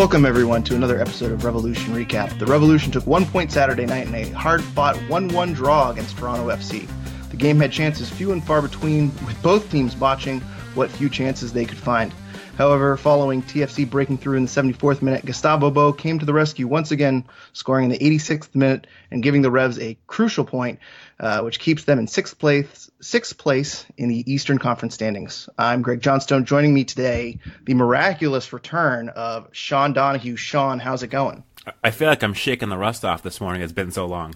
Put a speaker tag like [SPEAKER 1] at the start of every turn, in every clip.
[SPEAKER 1] Welcome, everyone, to another episode of Revolution Recap. The Revolution took 1 point Saturday night in a hard-fought 1-1 draw against Toronto FC. The game had chances few and far between, with both teams botching what few chances they could find. However, following TFC breaking through in the 74th minute, Gustavo Bou came to the rescue once again, scoring in the 86th minute and giving the Revs a crucial point, which keeps them in sixth place in the Eastern Conference standings. I'm Greg Johnstone. Joining me today, the miraculous return of Sean Donahue. Sean, how's it going?
[SPEAKER 2] I feel like I'm shaking the rust off this morning. It's been so long.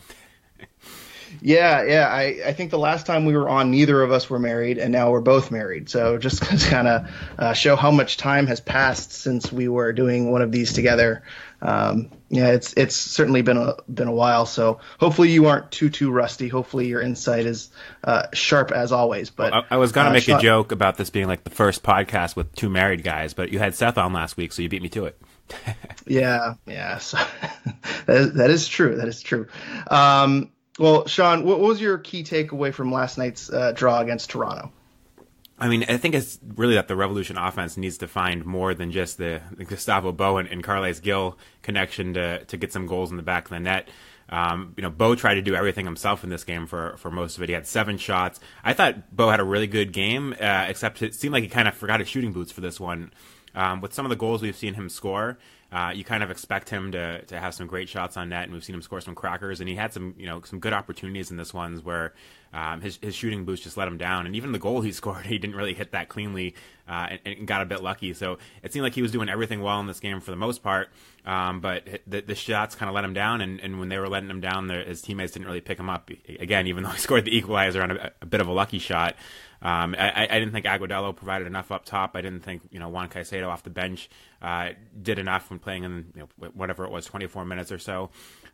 [SPEAKER 1] Yeah. I think the last time we were on, neither of us were married, and now we're both married. So just to kind of show how much time has passed since we were doing one of these together. It's certainly been a while. So hopefully you aren't too rusty. Hopefully your insight is sharp as always. But
[SPEAKER 2] well, I was gonna make a joke about this being like the first podcast with two married guys, but you had Seth on last week, so you beat me to it.
[SPEAKER 1] Yeah. So that is true. That is true. Well, Sean, what was your key takeaway from last night's draw against Toronto?
[SPEAKER 2] I mean, I think it's really that the Revolution offense needs to find more than just the Gustavo Bou and Carles Gil connection to get some goals in the back of the net. Bou tried to do everything himself in this game for most of it. He had 7 shots. I thought Bou had a really good game, except it seemed like he kind of forgot his shooting boots for this one. With some of the goals we've seen him score, you kind of expect him to have some great shots on net, and we've seen him score some crackers, and he had some good opportunities in this ones where his shooting boost just let him down, and even the goal he scored, he didn't really hit that cleanly and got a bit lucky. So it seemed like he was doing everything well in this game for the most part, but the shots kind of let him down, and when they were letting him down, his teammates didn't really pick him up. Again, even though he scored the equalizer on a bit of a lucky shot. I didn't think Agudelo provided enough up top. I didn't think Juan Caicedo off the bench did enough when playing in whatever it was, 24 minutes or so.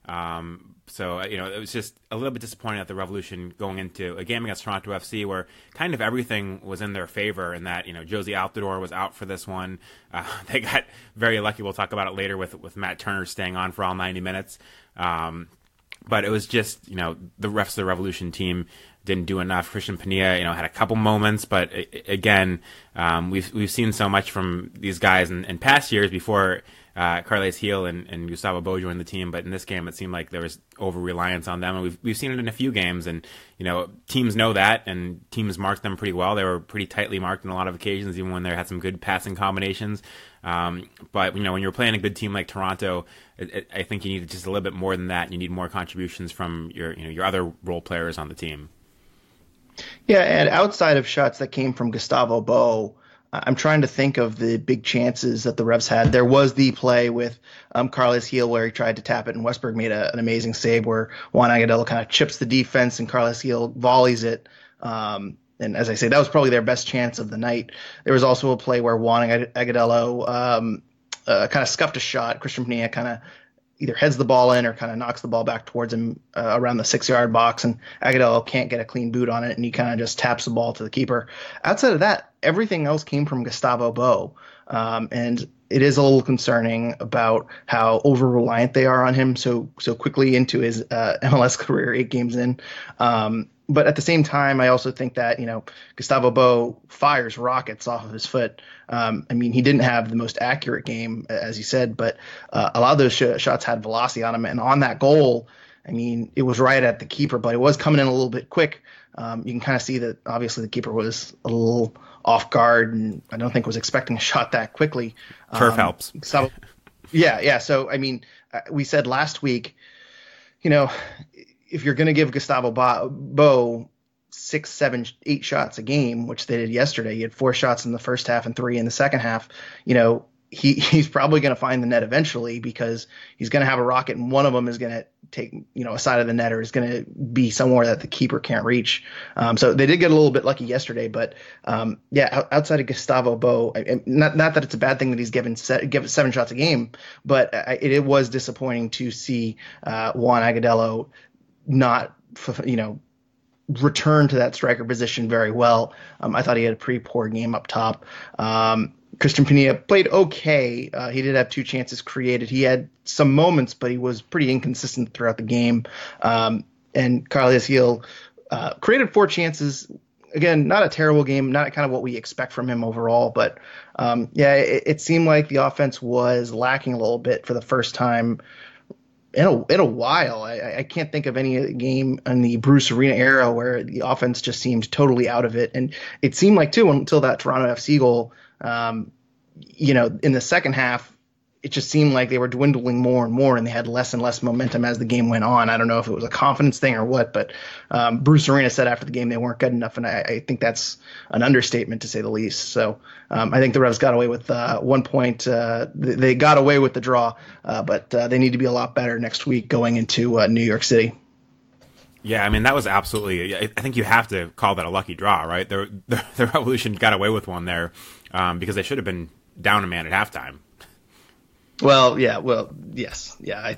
[SPEAKER 2] It was just a little bit disappointing that the Revolution going into a game against Toronto FC where kind of everything was in their favor, and that Josie Altidore was out for this one. They got very lucky. We'll talk about it later with Matt Turner staying on for all 90 minutes. But it was just the rest of the Revolution team didn't do enough. Christian Pania, had a couple moments, but again, we've seen so much from these guys in past years before Carles Gil and Gustavo Bou joined the team. But in this game, it seemed like there was over reliance on them, and we've seen it in a few games. And teams know that, and teams marked them pretty well. They were pretty tightly marked on a lot of occasions, even when they had some good passing combinations. But when you're playing a good team like Toronto, I think you need just a little bit more than that. You need more contributions from your other role players on the team.
[SPEAKER 1] Yeah, and outside of shots that came from Gustavo Bou, I'm trying to think of the big chances that the Revs had. There was the play with Carles Gil where he tried to tap it, and Westberg made an amazing save where Juan Agudelo kind of chips the defense and Carles Gil volleys it. And as I say, that was probably their best chance of the night. There was also a play where Juan Agudelo kind of scuffed a shot. Christian Pania kind of either heads the ball in or kind of knocks the ball back towards him around the 6-yard box, and Agudelo can't get a clean boot on it, and he kind of just taps the ball to the keeper. Outside of that, everything else came from Gustavo Bou, and it is a little concerning about how over-reliant they are on him so quickly into his MLS career, 8 games in. But at the same time, I also think that, Gustavo Bou fires rockets off of his foot. He didn't have the most accurate game, as you said, but a lot of those shots had velocity on them. And on that goal, it was right at the keeper, but it was coming in a little bit quick. You can kind of see that obviously the keeper was a little off guard, and I don't think was expecting a shot that quickly.
[SPEAKER 2] Turf helps.
[SPEAKER 1] Yeah. So, we said last week, if you're going to give Gustavo Bou 6, 7, 8 shots a game, which they did yesterday, he had 4 shots in the first half and 3 in the second half, he's probably going to find the net eventually, because he's going to have a rocket, and one of them is going to take, a side of the net, or is going to be somewhere that the keeper can't reach. So they did get a little bit lucky yesterday, but outside of Gustavo Bou, not that it's a bad thing that he's given 7 shots a game, but it was disappointing to see Juan Agudelo not, return to that striker position very well. I thought he had a pretty poor game up top. Christian Pania played okay. He did have 2 chances created. He had some moments, but he was pretty inconsistent throughout the game. And Carles Gil created 4 chances again, not a terrible game, not kind of what we expect from him overall, but yeah, it seemed like the offense was lacking a little bit for the first time in a while. I can't think of any game in the Bruce Arena era where the offense just seemed totally out of it. And it seemed like, too, until that Toronto FC goal, in the second half, it just seemed like they were dwindling more and more, and they had less and less momentum as the game went on. I don't know if it was a confidence thing or what, but Bruce Arena said after the game they weren't good enough, and I think that's an understatement to say the least. So I think the Revs got away with 1 point. They got away with the draw, but they need to be a lot better next week going into New York City.
[SPEAKER 2] Yeah, I mean, that was absolutely – I think you have to call that a lucky draw, right? The Revolution got away with one there because they should have been down a man at halftime.
[SPEAKER 1] Yes. Yeah.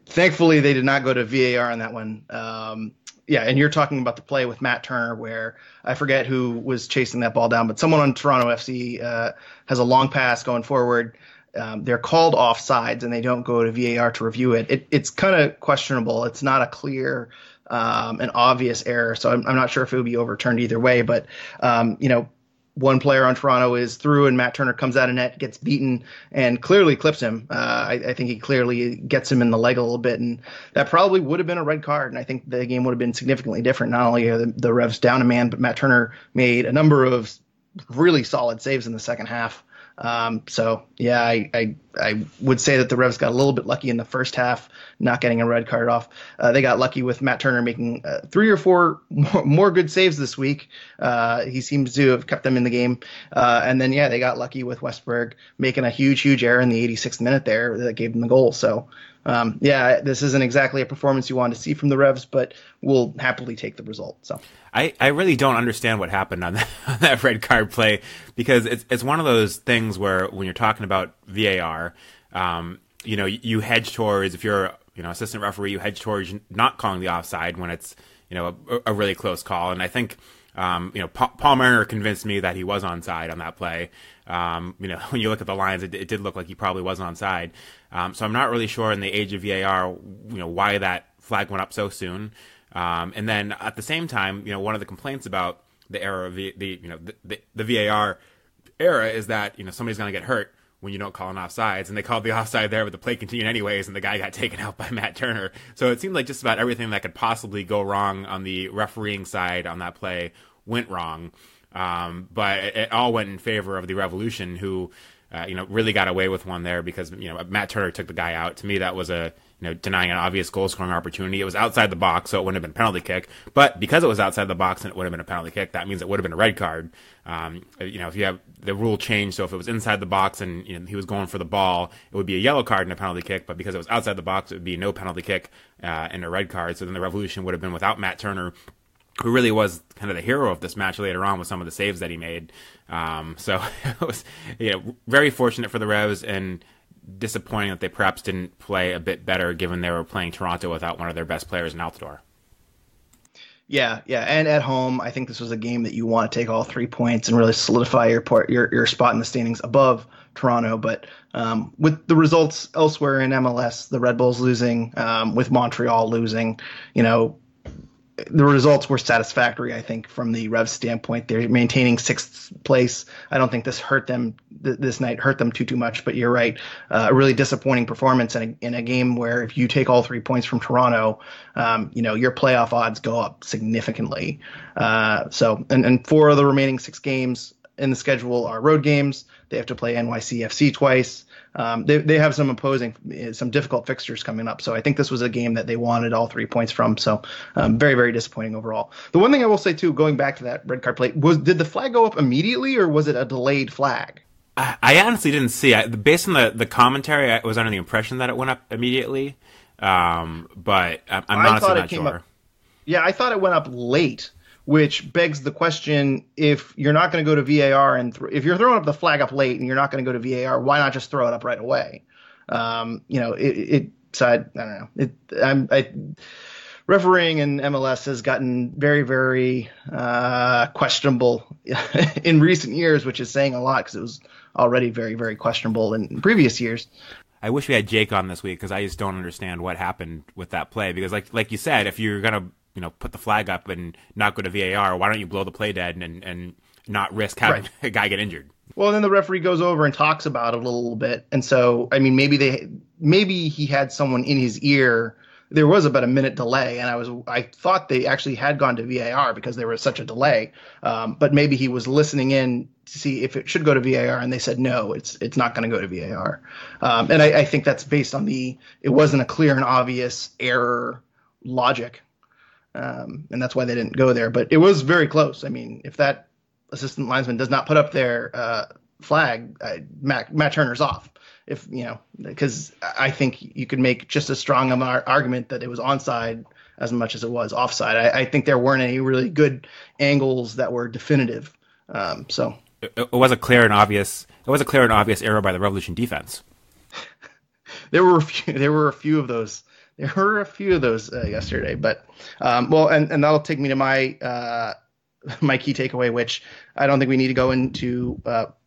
[SPEAKER 1] Thankfully, they did not go to VAR on that one. And you're talking about the play with Matt Turner where I forget who was chasing that ball down, but someone on Toronto FC has a long pass going forward. They're called offsides, and they don't go to VAR to review it. It's kind of questionable. It's not a clear and obvious error, so I'm not sure if it would be overturned either way. But, one player on Toronto is through, and Matt Turner comes out of net, gets beaten, and clearly clips him. I think he clearly gets him in the leg a little bit, and that probably would have been a red card, and I think the game would have been significantly different. Not only are the Revs down a man, but Matt Turner made a number of really solid saves in the second half. I would say that the Revs got a little bit lucky in the first half, not getting a red card off. They got lucky with Matt Turner making 3 or 4 more good saves this week. He seems to have kept them in the game. And then, they got lucky with Westberg making a huge error in the 86th minute there that gave them the goal. So, this isn't exactly a performance you want to see from the Revs, but we'll happily take the result. So
[SPEAKER 2] I really don't understand what happened on that red card play, because it's one of those things where when you're talking about VAR, you hedge towards, if you're assistant referee, you hedge towards not calling the offside when it's a really close call. And I think Paul Mariner convinced me that he was onside on that play. When you look at the lines, it did look like he probably was onside. So I'm not really sure in the age of VAR, why that flag went up so soon. And then at the same time, one of the complaints about the era of the VAR era is that, somebody's going to get hurt when you don't call an offsides, and they called the offside there, but the play continued anyways, and the guy got taken out by Matt Turner. So it seemed like just about everything that could possibly go wrong on the refereeing side on that play went wrong. But it all went in favor of the Revolution, who, really got away with one there because, Matt Turner took the guy out. To me, that was denying an obvious goal scoring opportunity. It was outside the box, so it wouldn't have been a penalty kick. But because it was outside the box and it would have been a penalty kick, that means it would have been a red card. If you have the rule changed, so if it was inside the box and he was going for the ball, it would be a yellow card and a penalty kick. But because it was outside the box, it would be no penalty kick and a red card. So then the Revolution would have been without Matt Turner, who really was kind of the hero of this match later on with some of the saves that he made. So it was very fortunate for the Revs, and disappointing that they perhaps didn't play a bit better given they were playing Toronto without one of their best players in Altidore.
[SPEAKER 1] Yeah, and at home, I think this was a game that you want to take all 3 points and really solidify your spot in the standings above Toronto. But with the results elsewhere in MLS, the Red Bulls losing, with Montreal losing, the results were satisfactory, I think, from the Revs standpoint. They're maintaining 6th place. I don't think this night hurt them too much, but you're right. A really disappointing performance in a game where if you take all 3 points from Toronto, your playoff odds go up significantly. And 4 of the remaining 6 games in the schedule are road games. They have to play NYCFC twice. They have some difficult fixtures coming up. So I think this was a game that they wanted all 3 points from. So very, very disappointing overall. The one thing I will say, too, going back to that red card play, did the flag go up immediately or was it a delayed flag?
[SPEAKER 2] I honestly didn't see it. Based on the commentary, I was under the impression that it went up immediately. But I'm honestly not sure.
[SPEAKER 1] I thought it went up late, which begs the question, if you're not going to go to VAR and if you're throwing up the flag up late and you're not going to go to VAR, why not just throw it up right away? I don't know. Refereeing in MLS has gotten very, very questionable in recent years, which is saying a lot because it was already very, very questionable in previous years.
[SPEAKER 2] I wish we had Jake on this week because I just don't understand what happened with that play. Because like you said, if you're going to put the flag up and not go to VAR? Why don't you blow the play dead and not risk having a guy get injured?
[SPEAKER 1] Well, then the referee goes over and talks about it a little bit. And so, I mean, maybe he had someone in his ear. There was about a minute delay, and I thought they actually had gone to VAR because there was such a delay. But maybe he was listening in to see if it should go to VAR, and they said no, it's not going to go to VAR. And I think that's based on it wasn't a clear and obvious error logic, and that's why they didn't go there. But it was very close. I mean, if that assistant linesman does not put up their flag, Matt Turner's off. Because I think you could make just as strong of an argument that it was onside as much as it was offside. I think there weren't any really good angles that were definitive. So
[SPEAKER 2] it was a clear and obvious error by the Revolution defense.
[SPEAKER 1] There were a few of those. Yesterday, but and that'll take me to my my key takeaway, which I don't think we need to go into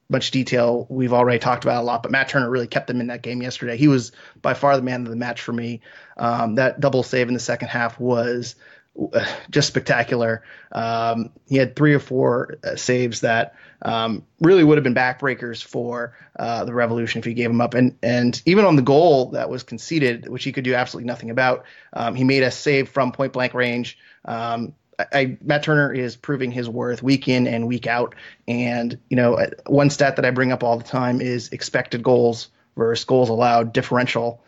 [SPEAKER 1] much detail. We've already talked about a lot, but Matt Turner really kept them in that game yesterday. He was by far the man of the match for me. That double save in the second half was just spectacular. He had 3 or 4 saves that really would have been backbreakers for the Revolution if he gave them up. And even on the goal that was conceded, which he could do absolutely nothing about, he made a save from point blank range. Matt Turner is proving his worth week in and week out. And, one stat that I bring up all the time is expected goals versus goals allowed differential,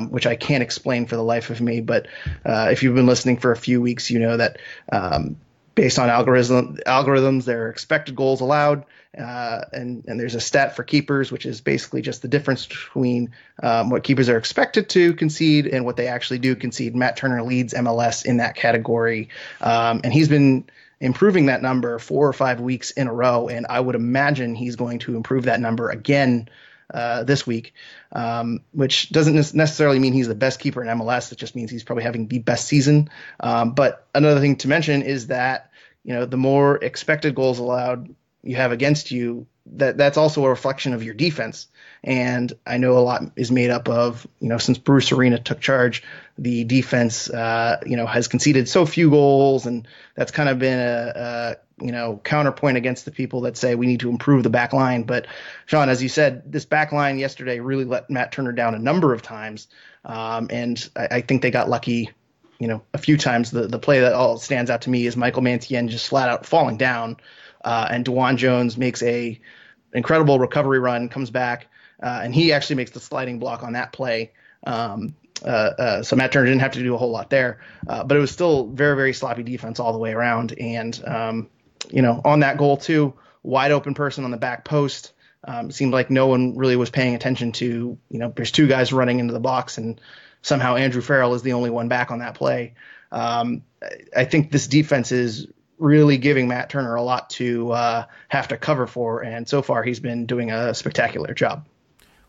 [SPEAKER 1] which I can't explain for the life of me. But if you've been listening for a few weeks, you know that based on algorithms, there are expected goals allowed. And there's a stat for keepers, which is basically just the difference between what keepers are expected to concede and what they actually do concede. Matt Turner leads MLS in that category. And he's been improving that number 4 or 5 weeks in a row. And I would imagine he's going to improve that number again this week, which doesn't necessarily mean he's the best keeper in MLS. It just means he's probably having the best season. But another thing to mention is that, the more expected goals allowed you have against you, that's also a reflection of your defense. And I know a lot is made up of, since Bruce Arena took charge, the defense, has conceded so few goals. And that's kind of been a counterpoint against the people that say we need to improve the back line. But Sean, as you said, this back line yesterday really let Matt Turner down a number of times. And I think they got lucky, a few times. The play that all stands out to me is Michael Mantien just flat out falling down. And DeJuan Jones makes a incredible recovery run, comes back, and he actually makes the sliding block on that play. So Matt Turner didn't have to do a whole lot there, but it was still very, very sloppy defense all the way around. And, on that goal too, wide open person on the back post. It seemed like no one really was paying attention to, there's 2 guys running into the box and somehow Andrew Farrell is the only one back on that play. I think this defense is really giving Matt Turner a lot to have to cover for, and so far he's been doing a spectacular job.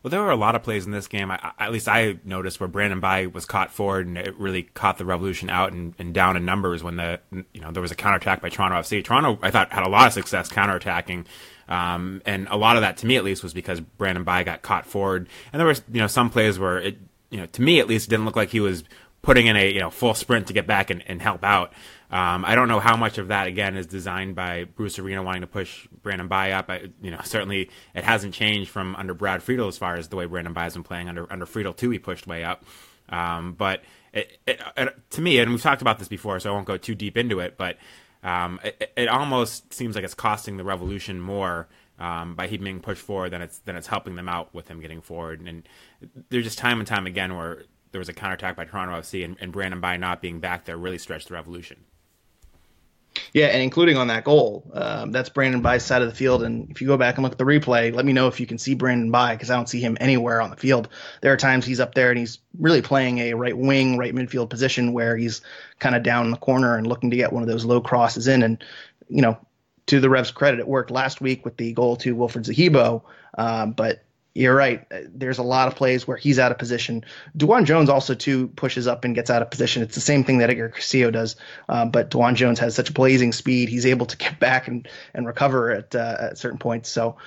[SPEAKER 2] Well, there were a lot of plays in this game, at least I noticed, where Brandon Bai was caught forward, and it really caught the Revolution out and down in numbers when there was a counterattack by Toronto FC. Toronto, I thought, had a lot of success counterattacking, and a lot of that, to me at least, was because Brandon Bai got caught forward. And there were some plays where it, to me at least, didn't look like he was putting in a full sprint to get back and help out. I don't know how much of that, again, is designed by Bruce Arena wanting to push Brandon Bai up. Certainly it hasn't changed from under Brad Friedel as far as the way Brandon Bai has been playing. Under Friedel, too, he pushed way up. But to me, and we've talked about this before, so I won't go too deep into it, but it almost seems like it's costing the Revolution more by him being pushed forward than it's helping them out with him getting forward. And there's just time and time again where there was a counterattack by Toronto FC, and Brandon Bai not being back there really stretched the Revolution.
[SPEAKER 1] Yeah, and including on that goal, that's Brandon Bai's side of the field. And if you go back and look at the replay, let me know if you can see Brandon Bai, because I don't see him anywhere on the field. There are times he's up there and he's really playing a right wing, right midfield position where he's kind of down in the corner and looking to get one of those low crosses in. And, to the Revs' credit, it worked last week with the goal to Wilfred Zahibo. But You're right. There's a lot of plays where he's out of position. DeJuan Jones also too pushes up and gets out of position. It's the same thing that Edgar Castillo does, but DeJuan Jones has such blazing speed. He's able to get back and recover at certain points. So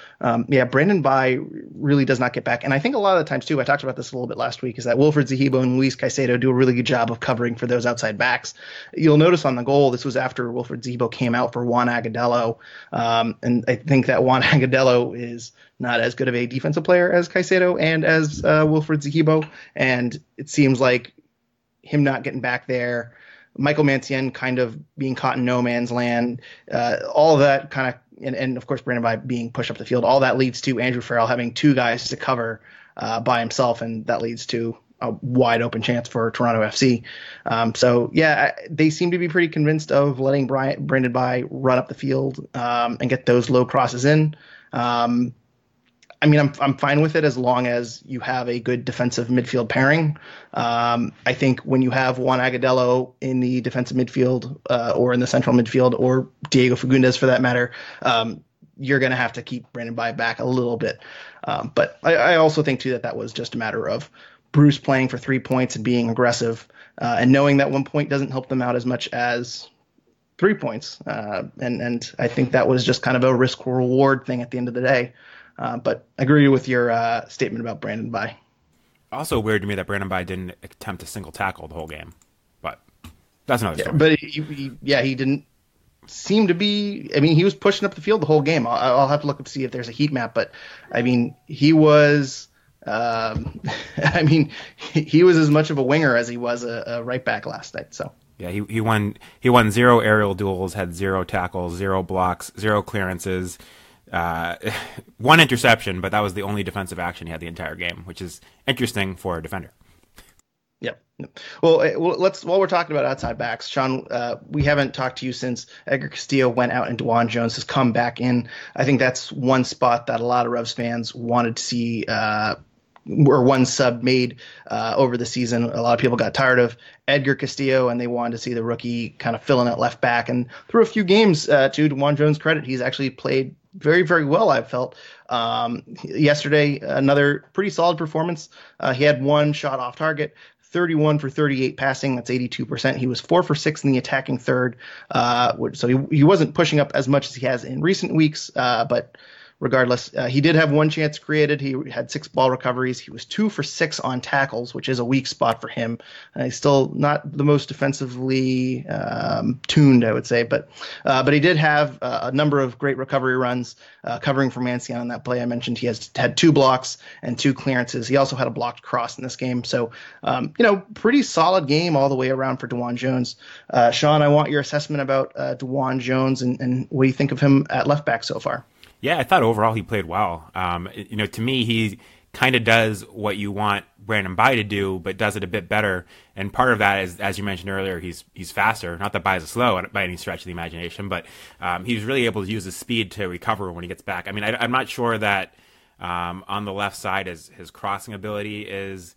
[SPEAKER 1] yeah, Brandon Bai really does not get back. And I think a lot of the times too, I talked about this a little bit last week, is that Wilfred Zahibo and Luis Caicedo do a really good job of covering for those outside backs. You'll notice on the goal, this was after Wilfred Zahibo came out for Juan Agudelo, and I think that Juan Agudelo is not as good of a defensive player as Caicedo and as Wilfred Zahibo, and it seems like him not getting back there, Michael Mancienne kind of being caught in no man's land, all of that kind of, and of course Brandon Bai being pushed up the field, all that leads to Andrew Farrell having two guys to cover by himself, and that leads to a wide open chance for Toronto FC. So yeah, they seem to be pretty convinced of letting Brandon Bai run up the field and get those low crosses in. I mean, I'm fine with it as long as you have a good defensive midfield pairing. I think when you have Juan Agudelo in the defensive midfield or in the central midfield, or Diego Fagundes for that matter, you're going to have to keep Brandon Bai back a little bit. But I also think, too, that was just a matter of Bruce playing for 3 points and being aggressive and knowing that 1 point doesn't help them out as much as 3 points. And I think that was just kind of a risk-reward thing at the end of the day. But I agree with your statement about Brandon Bai.
[SPEAKER 2] Also weird to me that Brandon Bai didn't attempt a single tackle the whole game, but that's another story.
[SPEAKER 1] But he didn't seem to be. I mean, he was pushing up the field the whole game. I'll have to look up to see if there's a heat map, but I mean, he was. I mean, he was as much of a winger as he was a right back last night. So.
[SPEAKER 2] Yeah, he won 0 aerial duels, had 0 tackles, 0 blocks, 0 clearances. 1 interception, but that was the only defensive action he had the entire game, which is interesting for a defender.
[SPEAKER 1] Yep. Well, while we're talking about outside backs, Sean, we haven't talked to you since Edgar Castillo went out and DeJuan Jones has come back in. I think that's one spot that a lot of Revs fans wanted to see or one sub made over the season. A lot of people got tired of Edgar Castillo, and they wanted to see the rookie kind of filling at left back. And through a few games, to DeJuan Jones' credit, he's actually played very, very well, I felt. Yesterday, another pretty solid performance. He had 1 shot off target, 31 for 38 passing. That's 82%. He was 4 for 6 in the attacking third. So he wasn't pushing up as much as he has in recent weeks, but regardless, he did have 1 chance created. He had 6 ball recoveries. He was 2 for 6 on tackles, which is a weak spot for him. He's still not the most defensively tuned, I would say, but he did have a number of great recovery runs covering for Mancienne on that play. I mentioned he had 2 blocks and 2 clearances. He also had a blocked cross in this game. So, pretty solid game all the way around for DeJuan Jones. Sean, I want your assessment about DeJuan Jones and what do you think of him at left back so far?
[SPEAKER 2] Yeah, I thought overall he played well. To me, he kind of does what you want Brandon Bai to do, but does it a bit better. And part of that is, as you mentioned earlier, he's faster. Not that Bai is slow by any stretch of the imagination, but he's really able to use his speed to recover when he gets back. I mean, I'm not sure that on the left side his crossing ability is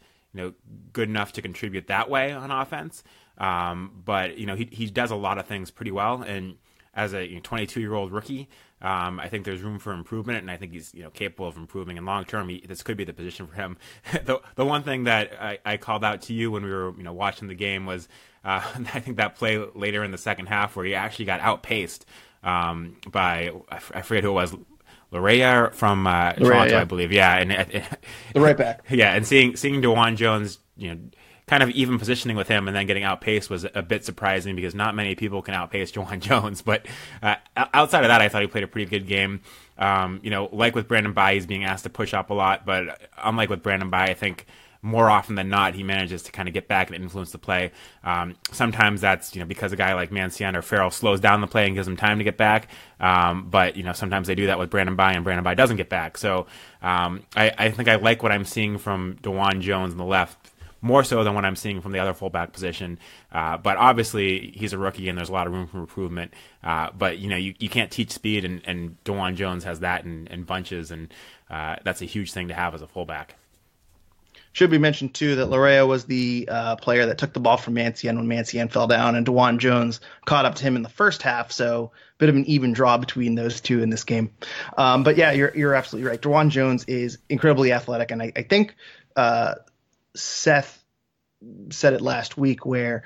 [SPEAKER 2] good enough to contribute that way on offense. But he does a lot of things pretty well. And as a 22-year-old rookie, I think there's room for improvement, and I think he's capable of improving. And long term, this could be the position for him. The one thing that I called out to you when we were watching the game was I think that play later in the second half where he actually got outpaced by I forget who it was. Lorea from Toronto, yeah. I believe. Yeah, and
[SPEAKER 1] the right back.
[SPEAKER 2] Yeah, and seeing DeJuan Jones, kind of even positioning with him and then getting outpaced was a bit surprising because not many people can outpace DeJuan Jones. But outside of that, I thought he played a pretty good game. Like with Brandon Bai, he's being asked to push up a lot, but unlike with Brandon Bai, I think more often than not, he manages to kind of get back and influence the play. Sometimes that's, because a guy like Mancienne or Farrell slows down the play and gives him time to get back. But sometimes they do that with Brandon Bai and Brandon Bai doesn't get back. So I think I like what I'm seeing from DeJuan Jones on the left, more so than what I'm seeing from the other fullback position. But obviously he's a rookie and there's a lot of room for improvement. But you can't teach speed, and DeJuan Jones has that in bunches, and that's a huge thing to have as a fullback.
[SPEAKER 1] Should be mentioned too that Larrea was the player that took the ball from Mancienne when Mancienne fell down, and DeJuan Jones caught up to him in the first half. So a bit of an even draw between those two in this game. But yeah, you're absolutely right. DeJuan Jones is incredibly athletic, and I think Seth said it last week where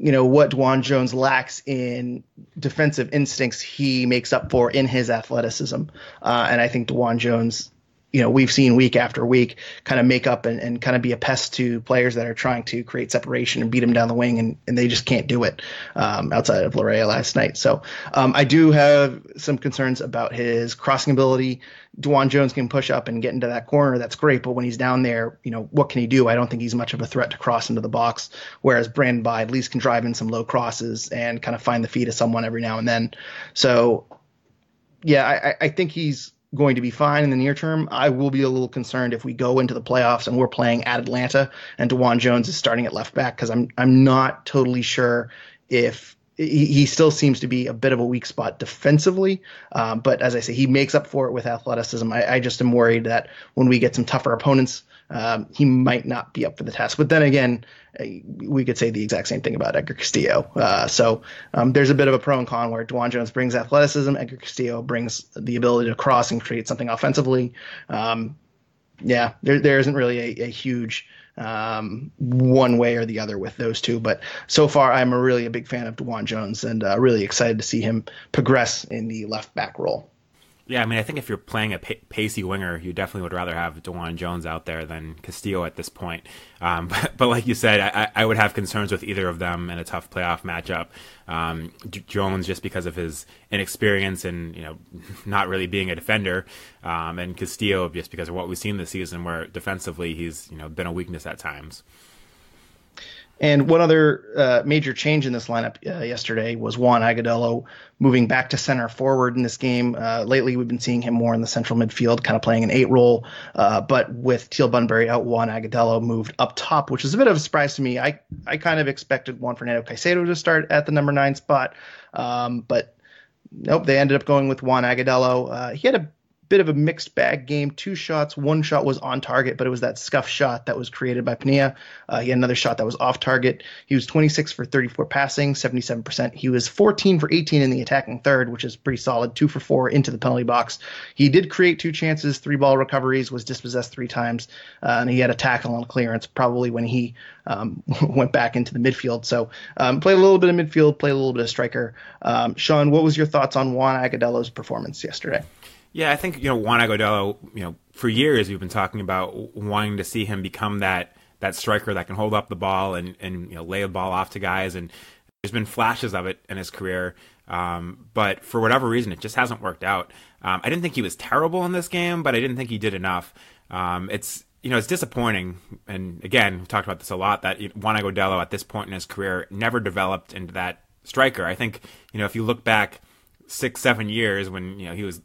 [SPEAKER 1] what DeJuan Jones lacks in defensive instincts, he makes up for in his athleticism. And I think DeJuan Jones, we've seen week after week kind of make up and kind of be a pest to players that are trying to create separation and beat him down the wing, and they just can't do it outside of Larrea last night. So I do have some concerns about his crossing ability. DeJuan Jones can push up and get into that corner. That's great. But when he's down there, what can he do? I don't think he's much of a threat to cross into the box, whereas Brandon Bye at least can drive in some low crosses and kind of find the feet of someone every now and then. So, yeah, I think he's going to be fine in the near term. I will be a little concerned if we go into the playoffs and we're playing at Atlanta and DeJuan Jones is starting at left back, because I'm not totally sure if he still seems to be a bit of a weak spot defensively. But as I say, he makes up for it with athleticism. I just am worried that when we get some tougher opponents, he might not be up for the task. But then again, we could say the exact same thing about Edgar Castillo. So there's a bit of a pro and con where DeJuan Jones brings athleticism, Edgar Castillo brings the ability to cross and create something offensively. There isn't really a huge one way or the other with those two. But so far, I'm really a big fan of DeJuan Jones and really excited to see him progress in the left back role.
[SPEAKER 2] Yeah, I mean, I think if you're playing a pacey winger, you definitely would rather have DeJuan Jones out there than Castillo at this point. But like you said, I would have concerns with either of them in a tough playoff matchup. Jones just because of his inexperience and not really being a defender, and Castillo just because of what we've seen this season, where defensively he's been a weakness at times.
[SPEAKER 1] And one other major change in this lineup yesterday was Juan Agudelo moving back to center forward in this game. Lately, we've been seeing him more in the central midfield, kind of playing an 8 role. But with Teal Bunbury out, Juan Agudelo moved up top, which is a bit of a surprise to me. I kind of expected Juan Fernando Caicedo to start at the number 9 spot. But nope, they ended up going with Juan Agudelo. He had a bit of a mixed bag game, 2 shots. 1 shot was on target, but it was that scuff shot that was created by Pinilla. He had another shot that was off target. He was 26 for 34 passing, 77%. He was 14 for 18 in the attacking third, which is pretty solid, 2 for 4 into the penalty box. He did create 2 chances, 3 ball recoveries, was dispossessed 3 times, and he had a tackle on clearance, probably when he went back into the midfield. So played a little bit of midfield, played a little bit of striker. Sean, what was your thoughts on Juan Agudelo's performance yesterday?
[SPEAKER 2] Yeah, I think, Juan Agudelo, for years we've been talking about wanting to see him become that striker that can hold up the ball and lay the ball off to guys. And there's been flashes of it in his career. But for whatever reason, it just hasn't worked out. I didn't think he was terrible in this game, but I didn't think he did enough. It's disappointing. And again, we've talked about this a lot, that Juan Agudelo at this point in his career never developed into that striker. I think, if you look back 6-7 years when, he was,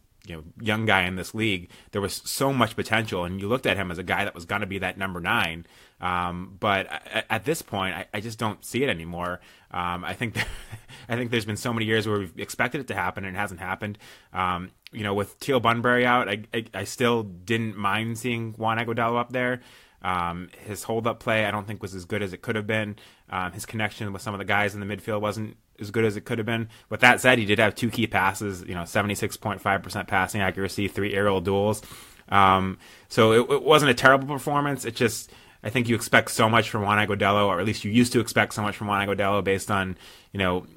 [SPEAKER 2] young guy in this league, there was so much potential, and you looked at him as a guy that was going to be that number 9. But at this point, I just don't see it anymore. I think there's been so many years where we've expected it to happen and it hasn't happened. With Teal Bunbury out, I still didn't mind seeing Juan Agudelo up there. His hold-up play, I don't think was as good as it could have been. His connection with some of the guys in the midfield wasn't as good as it could have been. With that said, he did have 2 key passes, 76.5% passing accuracy, 3 aerial duels. So it wasn't a terrible performance. It just, I think you expect so much from Juan Agudelo, or at least you used to expect so much from Juan Agudelo based on,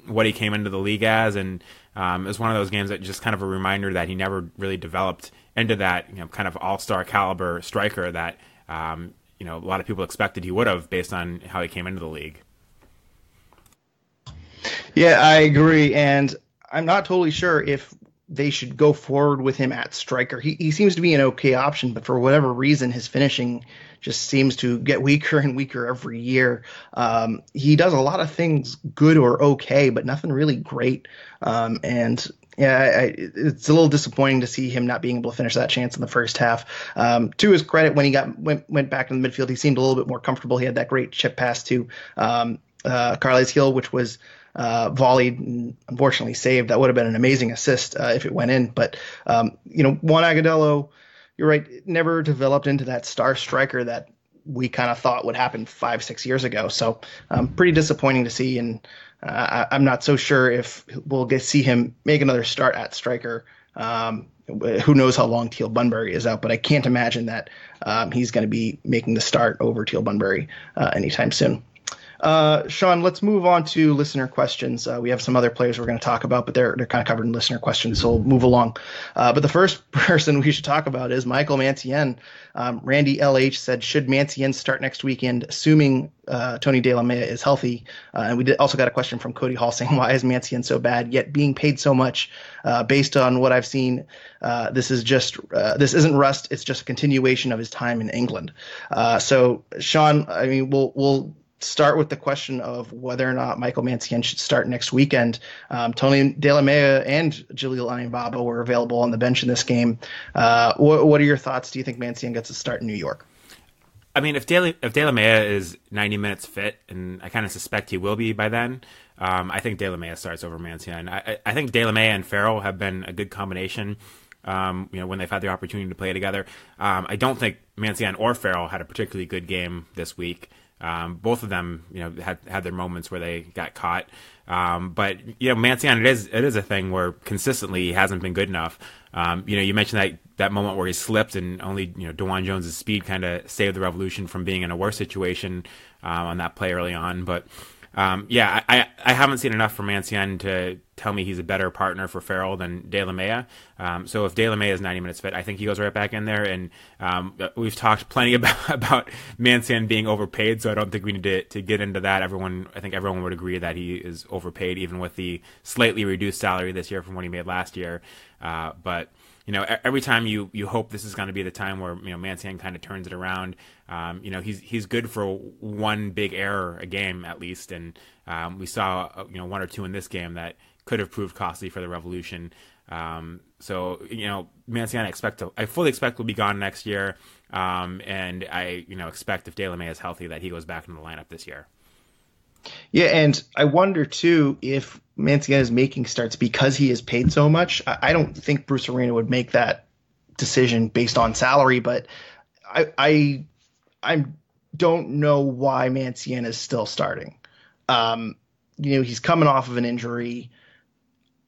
[SPEAKER 2] what he came into the league as. And it was one of those games that just kind of a reminder that he never really developed into that, kind of all-star caliber striker that, a lot of people expected he would have based on how he came into the league.
[SPEAKER 1] Yeah, I agree. And I'm not totally sure if they should go forward with him at striker. He seems to be an okay option, but for whatever reason, his finishing just seems to get weaker and weaker every year. He does a lot of things good or okay, but nothing really great. It's a little disappointing to see him not being able to finish that chance in the first half. To his credit, when he went back in the midfield, he seemed a little bit more comfortable. He had that great chip pass to Carles Gil, which was volleyed and unfortunately saved. That would have been an amazing assist if it went in. But, Juan Agudelo, you're right, never developed into that star striker that we kind of thought would happen 5-6 years ago. So pretty disappointing to see. And I'm not so sure if we'll see him make another start at striker. Who knows how long Teal Bunbury is out, but I can't imagine that he's going to be making the start over Teal Bunbury anytime soon. Sean, let's move on to listener questions. We have some other players we're going to talk about, but they're kind of covered in listener questions, so we'll move along. But the first person we should talk about is Michael Mancienne. Randy LH said, should Mancienne start next weekend, assuming Tony Delamea is healthy? And we also got a question from Cody Hall saying, why is Mancienne so bad, yet being paid so much? Based on what I've seen, this isn't rust. It's just a continuation of his time in England. So, Sean, I mean, we'll start with the question of whether or not Michael Mancienne should start next weekend. Tony Delamea and Jalil Anibaba were available on the bench in this game. What are your thoughts? Do you think Mancienne gets a start in New York?
[SPEAKER 2] I mean, if Delamea is 90 minutes fit, and I kind of suspect he will be by then, I think Delamea starts over Mancienne. I think Delamea and Farrell have been a good combination. When they've had the opportunity to play together. I don't think Mancienne or Farrell had a particularly good game this week. Both of them, had their moments where they got caught. But Mancienne, it is a thing where consistently he hasn't been good enough. You mentioned that moment where he slipped and only, DeJuan Jones's speed kind of saved the Revolution from being in a worse situation, on that play early on. But, I haven't seen enough from Mancienne to tell me he's a better partner for Farrell than Delamea. So if Delamea is 90 minutes fit, I think he goes right back in there. And we've talked plenty about Mancienne being overpaid, so I don't think we need to get into that. I think everyone would agree that he is overpaid, even with the slightly reduced salary this year from what he made last year. But every time you hope this is going to be the time where Mancienne kind of turns it around. He's good for one big error a game at least, and we saw one or two in this game that could have proved costly for the Revolution. So Mancienne I fully expect will be gone next year, and I expect if Delamea is healthy that he goes back into the lineup this year.
[SPEAKER 1] Yeah, and I wonder, too, if Mancienne is making starts because he is paid so much. I don't think Bruce Arena would make that decision based on salary, but I don't know why Mancienne is still starting. He's coming off of an injury.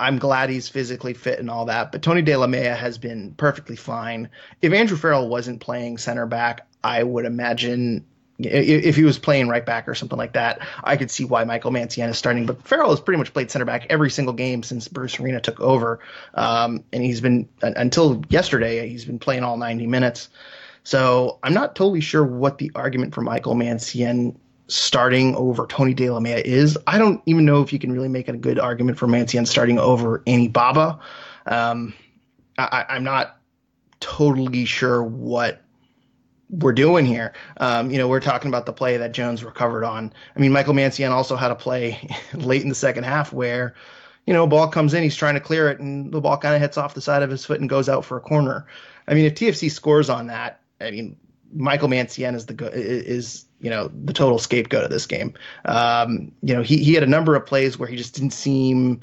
[SPEAKER 1] I'm glad he's physically fit and all that, but Tony Delamea has been perfectly fine. If Andrew Farrell wasn't playing center back, I would imagine if he was playing right back or something like that, I could see why Michael Mancienne is starting. But Farrell has pretty much played center back every single game since Bruce Arena took over. And he's been, until yesterday, he's been playing all 90 minutes. So I'm not totally sure what the argument for Michael Mancienne starting over Tony Delamea is. I don't even know if you can really make a good argument for Mancienne starting over Anibaba. I'm not totally sure what we're doing here. We're talking about the play that Jones recovered on. I mean, Michael Mancienne also had a play late in the second half where, ball comes in, he's trying to clear it, and the ball kind of hits off the side of his foot and goes out for a corner. I mean, if TFC scores on that, I mean, Michael Mancienne is the total scapegoat of this game. He had a number of plays where he just didn't seem.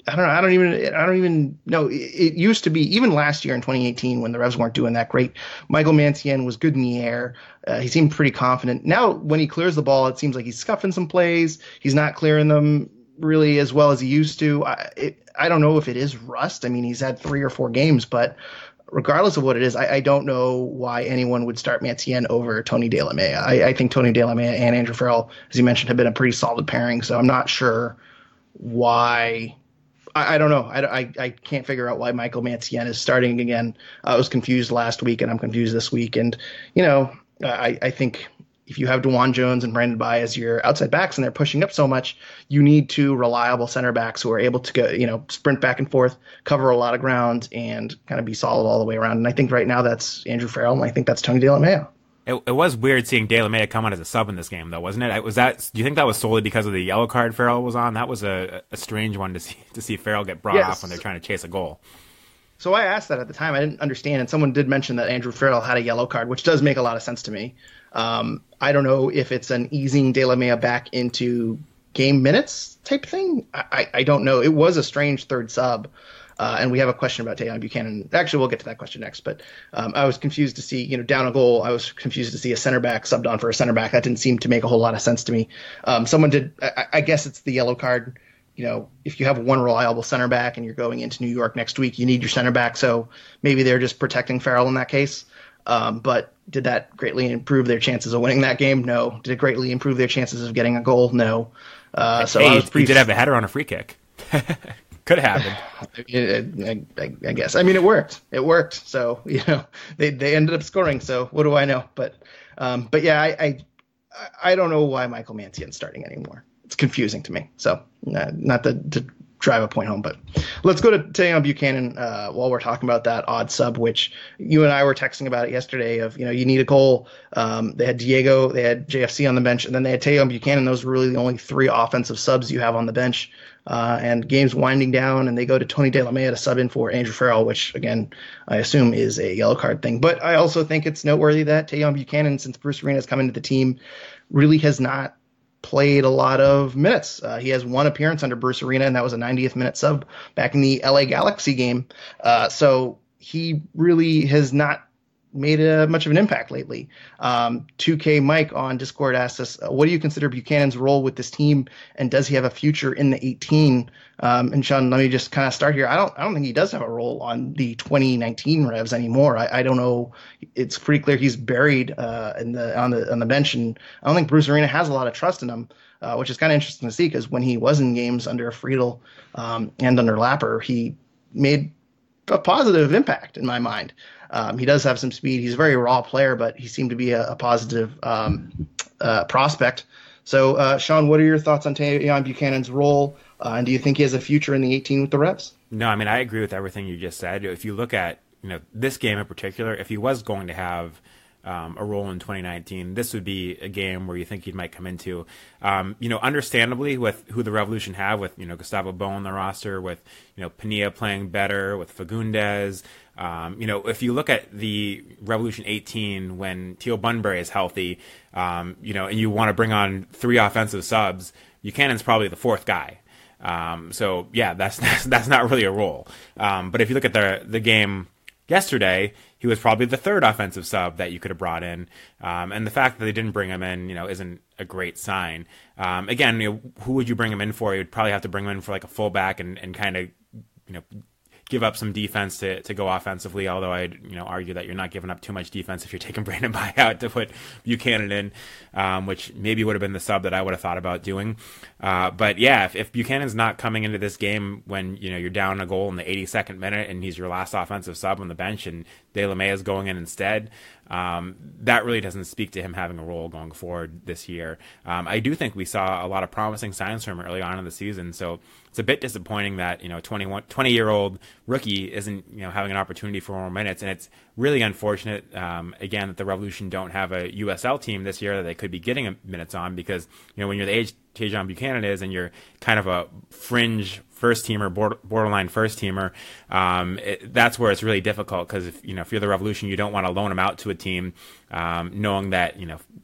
[SPEAKER 1] I don't even know. It used to be, even last year in 2018 when the Revs weren't doing that great, Michael Mancienne was good in the air. He seemed pretty confident. Now when he clears the ball, it seems like he's scuffing some plays. He's not clearing them really as well as he used to. I don't know if it is rust. I mean, he's had 3 or 4 games, but regardless of what it is, I don't know why anyone would start Mancienne over Tony Delamea. I think Tony Delamea and Andrew Farrell, as you mentioned, have been a pretty solid pairing, so I'm not sure why. I don't know. I can't figure out why Michael Mancienne is starting again. I was confused last week, and I'm confused this week. And, I think if you have DeJuan Jones and Brandon Bai as your outside backs and they're pushing up so much, you need 2 reliable center backs who are able to go, sprint back and forth, cover a lot of ground, and kind of be solid all the way around. And I think right now that's Andrew Farrell, and I think that's Tony Delamea.
[SPEAKER 2] It was weird seeing Delamea come on as a sub in this game, though, wasn't it? Do you think that was solely because of the yellow card Farrell was on? That was a strange one to see Farrell get brought off when they're trying to chase a goal.
[SPEAKER 1] So I asked that at the time. I didn't understand, and someone did mention that Andrew Farrell had a yellow card, which does make a lot of sense to me. I don't know if it's an easing Delamea back into game minutes type thing. I don't know. It was a strange third sub. And we have a question about Tayon Buchanan. Actually, we'll get to that question next. But I was confused to see, down a goal. I was confused to see a center back subbed on for a center back. That didn't seem to make a whole lot of sense to me. Someone did. I guess it's the yellow card. If you have one reliable center back and you're going into New York next week, you need your center back. So maybe they're just protecting Farrell in that case. But did that greatly improve their chances of winning that game? No. Did it greatly improve their chances of getting a goal? No. So I was
[SPEAKER 2] he did have a header on a free kick. Could have happened.
[SPEAKER 1] I guess. I mean, it worked. It worked. So they ended up scoring. So what do I know? But yeah, I don't know why Michael Mancien's starting anymore. It's confusing to me. So not to drive a point home, but let's go to Tayon Buchanan while we're talking about that odd sub, which you and I were texting about it yesterday of, you need a goal. They had Diego, they had JFC on the bench, and then they had Tayon Buchanan. Those were really the only three offensive subs you have on the bench. And game's winding down, and they go to Tony DeLamea to sub in for Andrew Farrell, which, again, I assume is a yellow card thing. But I also think it's noteworthy that Tayon Buchanan, since Bruce Arena's come into the team, really has not played a lot of minutes. He has one appearance under Bruce Arena, and that was a 90th minute sub back in the LA Galaxy game. So he really has not made much of an impact lately. 2K Mike on Discord asked us, what do you consider Buchanan's role with this team, and does he have a future in the 18? And Sean, let me just kind of start here. I don't think he does have a role on the 2019 Revs anymore. I don't know. It's pretty clear he's buried on the bench, and I don't think Bruce Arena has a lot of trust in him, which is kind of interesting to see, because when he was in games under Friedel and under Lapper, he made a positive impact in my mind. He does have some speed. He's a very raw player, but he seemed to be a positive prospect. So, Sean, what are your thoughts on Tayon Buchanan's role? And do you think he has a future in the 18 with the Revs?
[SPEAKER 2] No, I mean, I agree with everything you just said. If you look at this game in particular, if he was going to have a role in 2019, this would be a game where you think he might come into. Understandably, with who the Revolution have, with Gustavo Bou on the roster, with Pania playing better, with Fagundes. If you look at the Revolution 18 when Teal Bunbury is healthy, and you want to bring on three offensive subs, Buchanan's probably the fourth guy. So yeah, that's not really a role. But if you look at the game yesterday, he was probably the third offensive sub that you could have brought in. And the fact that they didn't bring him in, isn't a great sign. Again, who would you bring him in for? You'd probably have to bring him in for like a fullback and kind of, give up some defense to go offensively, although I'd argue that you're not giving up too much defense if you're taking Brandon By out to put Buchanan in, which maybe would have been the sub that I would have thought about doing. But yeah, if Buchanan's not coming into this game when you're down a goal in the 82nd minute and he's your last offensive sub on the bench and DeLamea is going in instead, that really doesn't speak to him having a role going forward this year. I do think we saw a lot of promising signs from him early on in the season, so it's a bit disappointing that 20-year-old rookie isn't having an opportunity for more minutes, and it's really unfortunate again that the Revolution don't have a USL team this year that they could be getting minutes on, because when you're the age Tayon Buchanan is and you're kind of a fringe first teamer, borderline first teamer, that's where it's really difficult, because if you're the Revolution, you don't want to loan him out to a team knowing that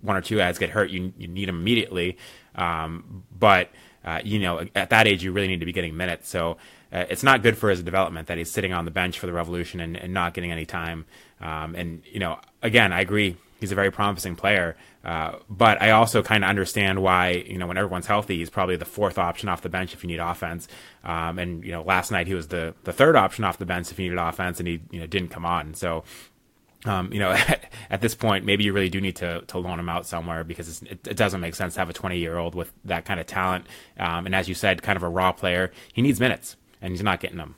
[SPEAKER 2] one or two guys get hurt, you need him immediately, but at that age, you really need to be getting minutes. So it's not good for his development that he's sitting on the bench for the Revolution and not getting any time. Again, I agree. He's a very promising player. But I also kind of understand why, when everyone's healthy, he's probably the fourth option off the bench if you need offense. Last night he was the third option off the bench if you needed offense, and he, didn't come on. So, at this point, maybe you really do need to loan him out somewhere, because it doesn't make sense to have a 20-year-old with that kind of talent. And as you said, kind of a raw player. He needs minutes, and he's not getting them.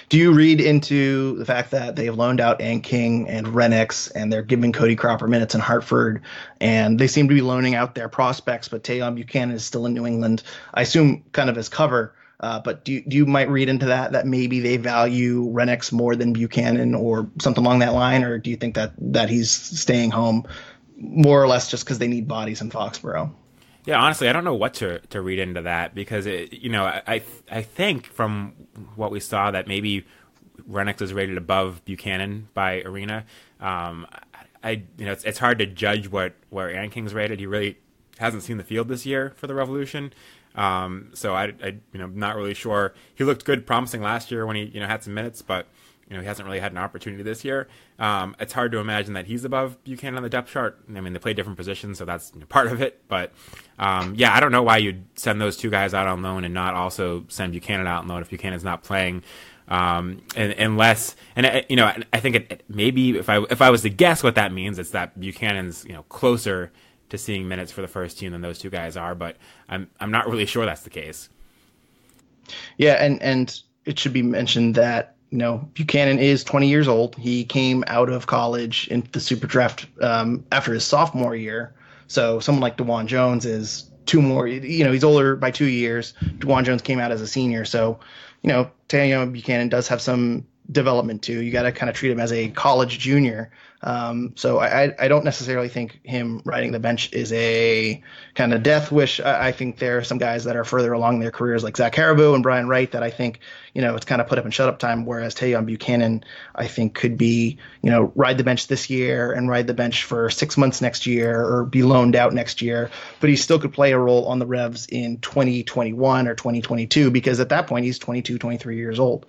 [SPEAKER 1] Do you read into the fact that they've loaned out Ann King and Renix, and they're giving Cody Cropper minutes in Hartford, and they seem to be loaning out their prospects, but Tayon Buchanan is still in New England, I assume kind of as cover? But do you might read into that maybe they value Renix more than Buchanan or something along that line, or do you think that he's staying home more or less just because they need bodies in Foxborough?
[SPEAKER 2] Yeah, honestly, I don't know what to read into that, because I think from what we saw that maybe Renix is rated above Buchanan by Arena. It's hard to judge where Ann King's rated. He really hasn't seen the field this year for the Revolution. So I not really sure. He looked good, promising last year when he had some minutes, but he hasn't really had an opportunity this year. It's hard to imagine that he's above Buchanan on the depth chart. I mean, they play different positions, so that's part of it. But I don't know why you'd send those two guys out on loan and not also send Buchanan out on loan if Buchanan's not playing. Unless, I think maybe if I was to guess what that means, it's that Buchanan's closer to seeing minutes for the first team than those two guys are. But I'm not really sure that's the case.
[SPEAKER 1] Yeah, and it should be mentioned that Buchanan is 20 years old. He came out of college into the super draft after his sophomore year. So someone like DeJuan Jones is two more. He's older by 2 years. DeJuan Jones came out as a senior. So, Taylor Buchanan does have some development too. You got to kind of treat him as a college junior. So I don't necessarily think him riding the bench is a kind of death wish. I think there are some guys that are further along in their careers like Zach Haribo and Brian Wright that I think, it's kind of put up and shut up time. Whereas Taylor Buchanan, I think could be, ride the bench this year and ride the bench for 6 months next year or be loaned out next year. But he still could play a role on the Revs in 2021 or 2022 because at that point he's 22, 23 years old.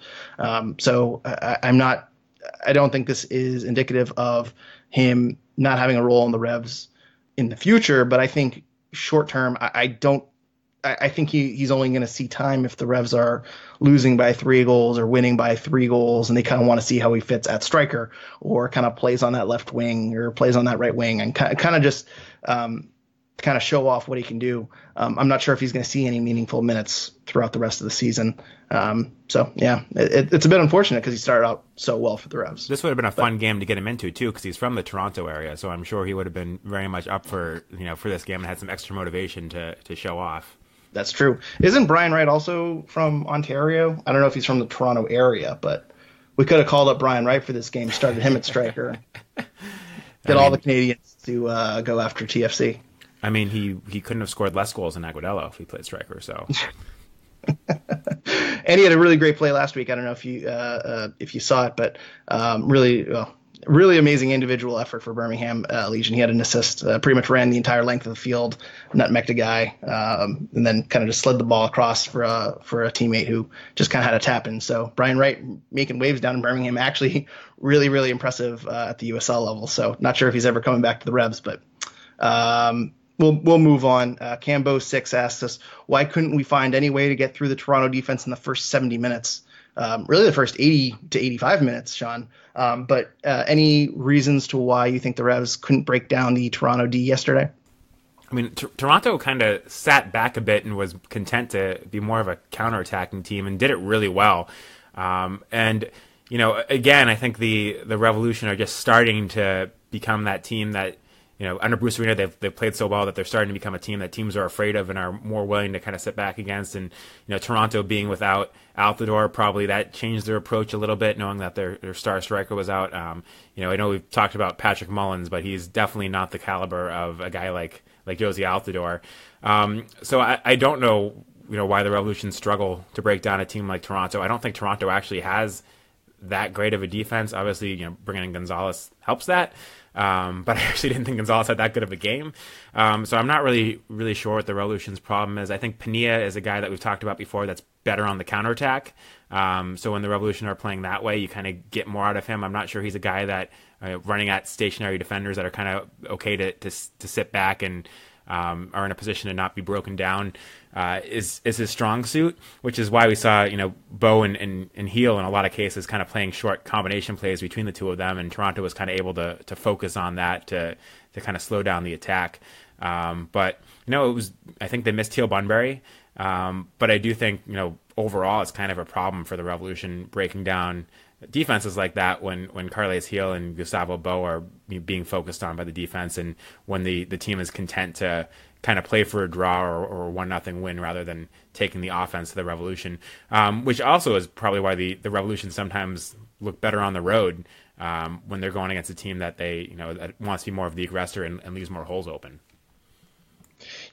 [SPEAKER 1] So I don't think this is indicative of him not having a role in the Revs in the future, but I think short term, I think he's only going to see time if the Revs are losing by 3 goals or winning by 3 goals, and they kind of want to see how he fits at striker or kind of plays on that left wing or plays on that right wing and kind of just kind of show off what he can do. I'm not sure if he's going to see any meaningful minutes throughout the rest of the season. It's a bit unfortunate because he started out so well for the Revs.
[SPEAKER 2] This would have been a fun game to get him into too, because he's from the Toronto area, so I'm sure he would have been very much up for for this game and had some extra motivation to show off.
[SPEAKER 1] That's true. Isn't Brian Wright also from Ontario? I don't know if he's from the Toronto area, but we could have called up Brian Wright for this game, started him at striker, all the Canadians to go after TFC.
[SPEAKER 2] I mean, he couldn't have scored less goals than Aguadello if he played striker. So,
[SPEAKER 1] and he had a really great play last week. I don't know if you saw it, but really amazing individual effort for Birmingham Legion. He had an assist, pretty much ran the entire length of the field, nutmegged a guy, and then kind of just slid the ball across for a teammate who just kind of had a tap in. So Brian Wright making waves down in Birmingham, actually really, really impressive at the USL level. So not sure if he's ever coming back to the Revs, but We'll move on. Cambo6 asked us, why couldn't we find any way to get through the Toronto defense in the first 70 minutes? Really the first 80 to 85 minutes, Sean. But any reasons to why you think the Revs couldn't break down the Toronto D yesterday?
[SPEAKER 2] I mean, Toronto kind of sat back a bit and was content to be more of a counterattacking team and did it really well. Again, I think the Revolution are just starting to become that team that, under Bruce Arena, they've played so well that they're starting to become a team that teams are afraid of and are more willing to kind of sit back against. And, Toronto being without Altidore, probably that changed their approach a little bit, knowing that their star striker was out. I know we've talked about Patrick Mullins, but he's definitely not the caliber of a guy like Josie Altidore. So I don't know, why the Revolution struggle to break down a team like Toronto. I don't think Toronto actually has that great of a defense. Obviously, bringing in Gonzalez helps that. But I actually didn't think Gonzalez had that good of a game. So I'm not really sure what the Revolution's problem is. I think Pania is a guy that we've talked about before that's better on the counterattack. So when the Revolution are playing that way, you kind of get more out of him. I'm not sure he's a guy that running at stationary defenders that are kind of okay to sit back and are in a position to not be broken down is his strong suit, which is why we saw Bou and Heel in a lot of cases kind of playing short combination plays between the two of them, and Toronto was kind of able to focus on that to kind of slow down the attack. But it was, I think they missed Teal Bunbury, but I do think overall it's kind of a problem for the Revolution breaking down defenses like that when Carles Heel and Gustavo Bou are being focused on by the defense, and when the team is content to kind of play for a draw or 1-0 win rather than taking the offense to the Revolution, which also is probably why the Revolution sometimes look better on the road when they're going against a team that that wants to be more of the aggressor and leaves more holes open.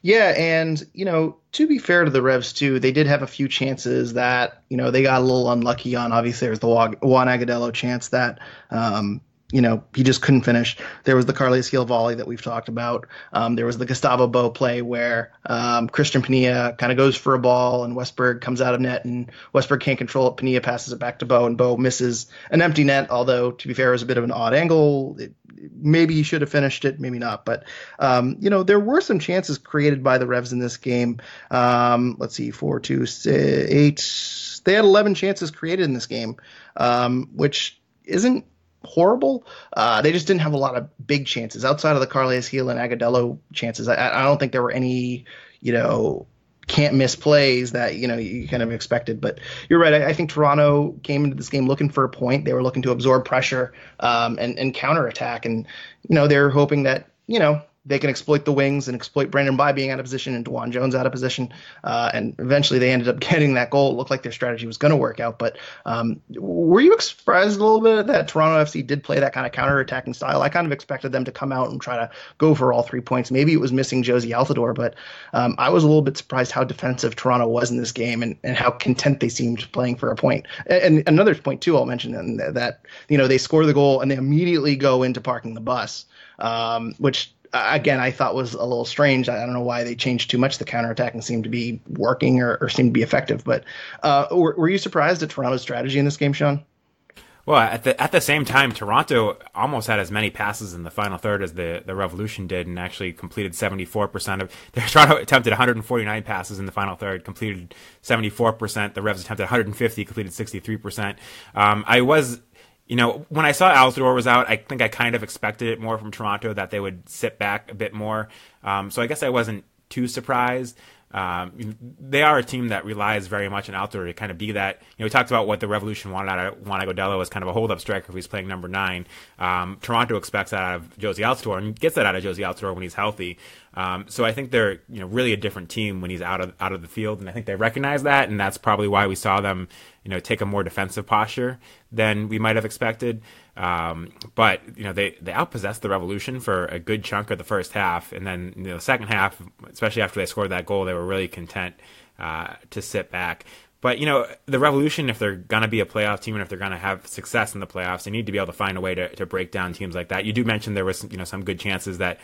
[SPEAKER 1] Yeah, and, to be fair to the Revs, too, they did have a few chances that, they got a little unlucky on. Obviously, there's the Juan Agudelo chance that, he just couldn't finish. There was the Carles Gil volley that we've talked about. There was the Gustavo Bou play where Christian Pania kind of goes for a ball and Westberg comes out of net and Westberg can't control it. Pania passes it back to Bou and Bou misses an empty net, although to be fair, it was a bit of an odd angle. Maybe he should have finished it, maybe not. But, there were some chances created by the Revs in this game. Let's see, 4, 2, 8. They had 11 chances created in this game, which isn't horrible. They just didn't have a lot of big chances outside of the Carles Gil and Agudelo chances. I don't think there were any, can't miss plays that, you kind of expected. But you're right. I think Toronto came into this game looking for a point. They were looking to absorb pressure and counterattack. And, they're hoping that, they can exploit the wings and exploit Brandon Bai being out of position and DeJuan Jones out of position. And eventually they ended up getting that goal. It looked like their strategy was going to work out. But were you surprised a little bit that Toronto FC did play that kind of counterattacking style? I kind of expected them to come out and try to go for all 3 points. Maybe it was missing Josie Altidore, but I was a little bit surprised how defensive Toronto was in this game and how content they seemed playing for a point. And another point, too, I'll mention that, they score the goal and they immediately go into parking the bus, which again, I thought was a little strange. I don't know why they changed too much. The counterattacking seemed to be working or seemed to be effective. But were you surprised at Toronto's strategy in this game, Sean?
[SPEAKER 2] Well, at the same time, Toronto almost had as many passes in the final third as the Revolution did, and actually completed 74% of. Toronto attempted 149 passes in the final third, completed 74%. The Revs attempted 150, completed 63%. I was. When I saw Altidore was out, I think I kind of expected it more from Toronto, that they would sit back a bit more. So I guess I wasn't too surprised. They are a team that relies very much on Altidore to kind of be that. We talked about what the Revolution wanted out of Juan Agudelo as kind of a hold-up striker if he's playing number 9. Toronto expects that out of Josie Altidore and gets that out of Josie Altidore when he's healthy. So I think they're really a different team when he's out of the field, and I think they recognize that, and that's probably why we saw them take a more defensive posture than we might have expected. But they outpossessed the Revolution for a good chunk of the first half, and then the second half, especially after they scored that goal, they were really content to sit back. But, the Revolution, if they're going to be a playoff team and if they're going to have success in the playoffs, they need to be able to find a way to break down teams like that. You do mention there was, some good chances. That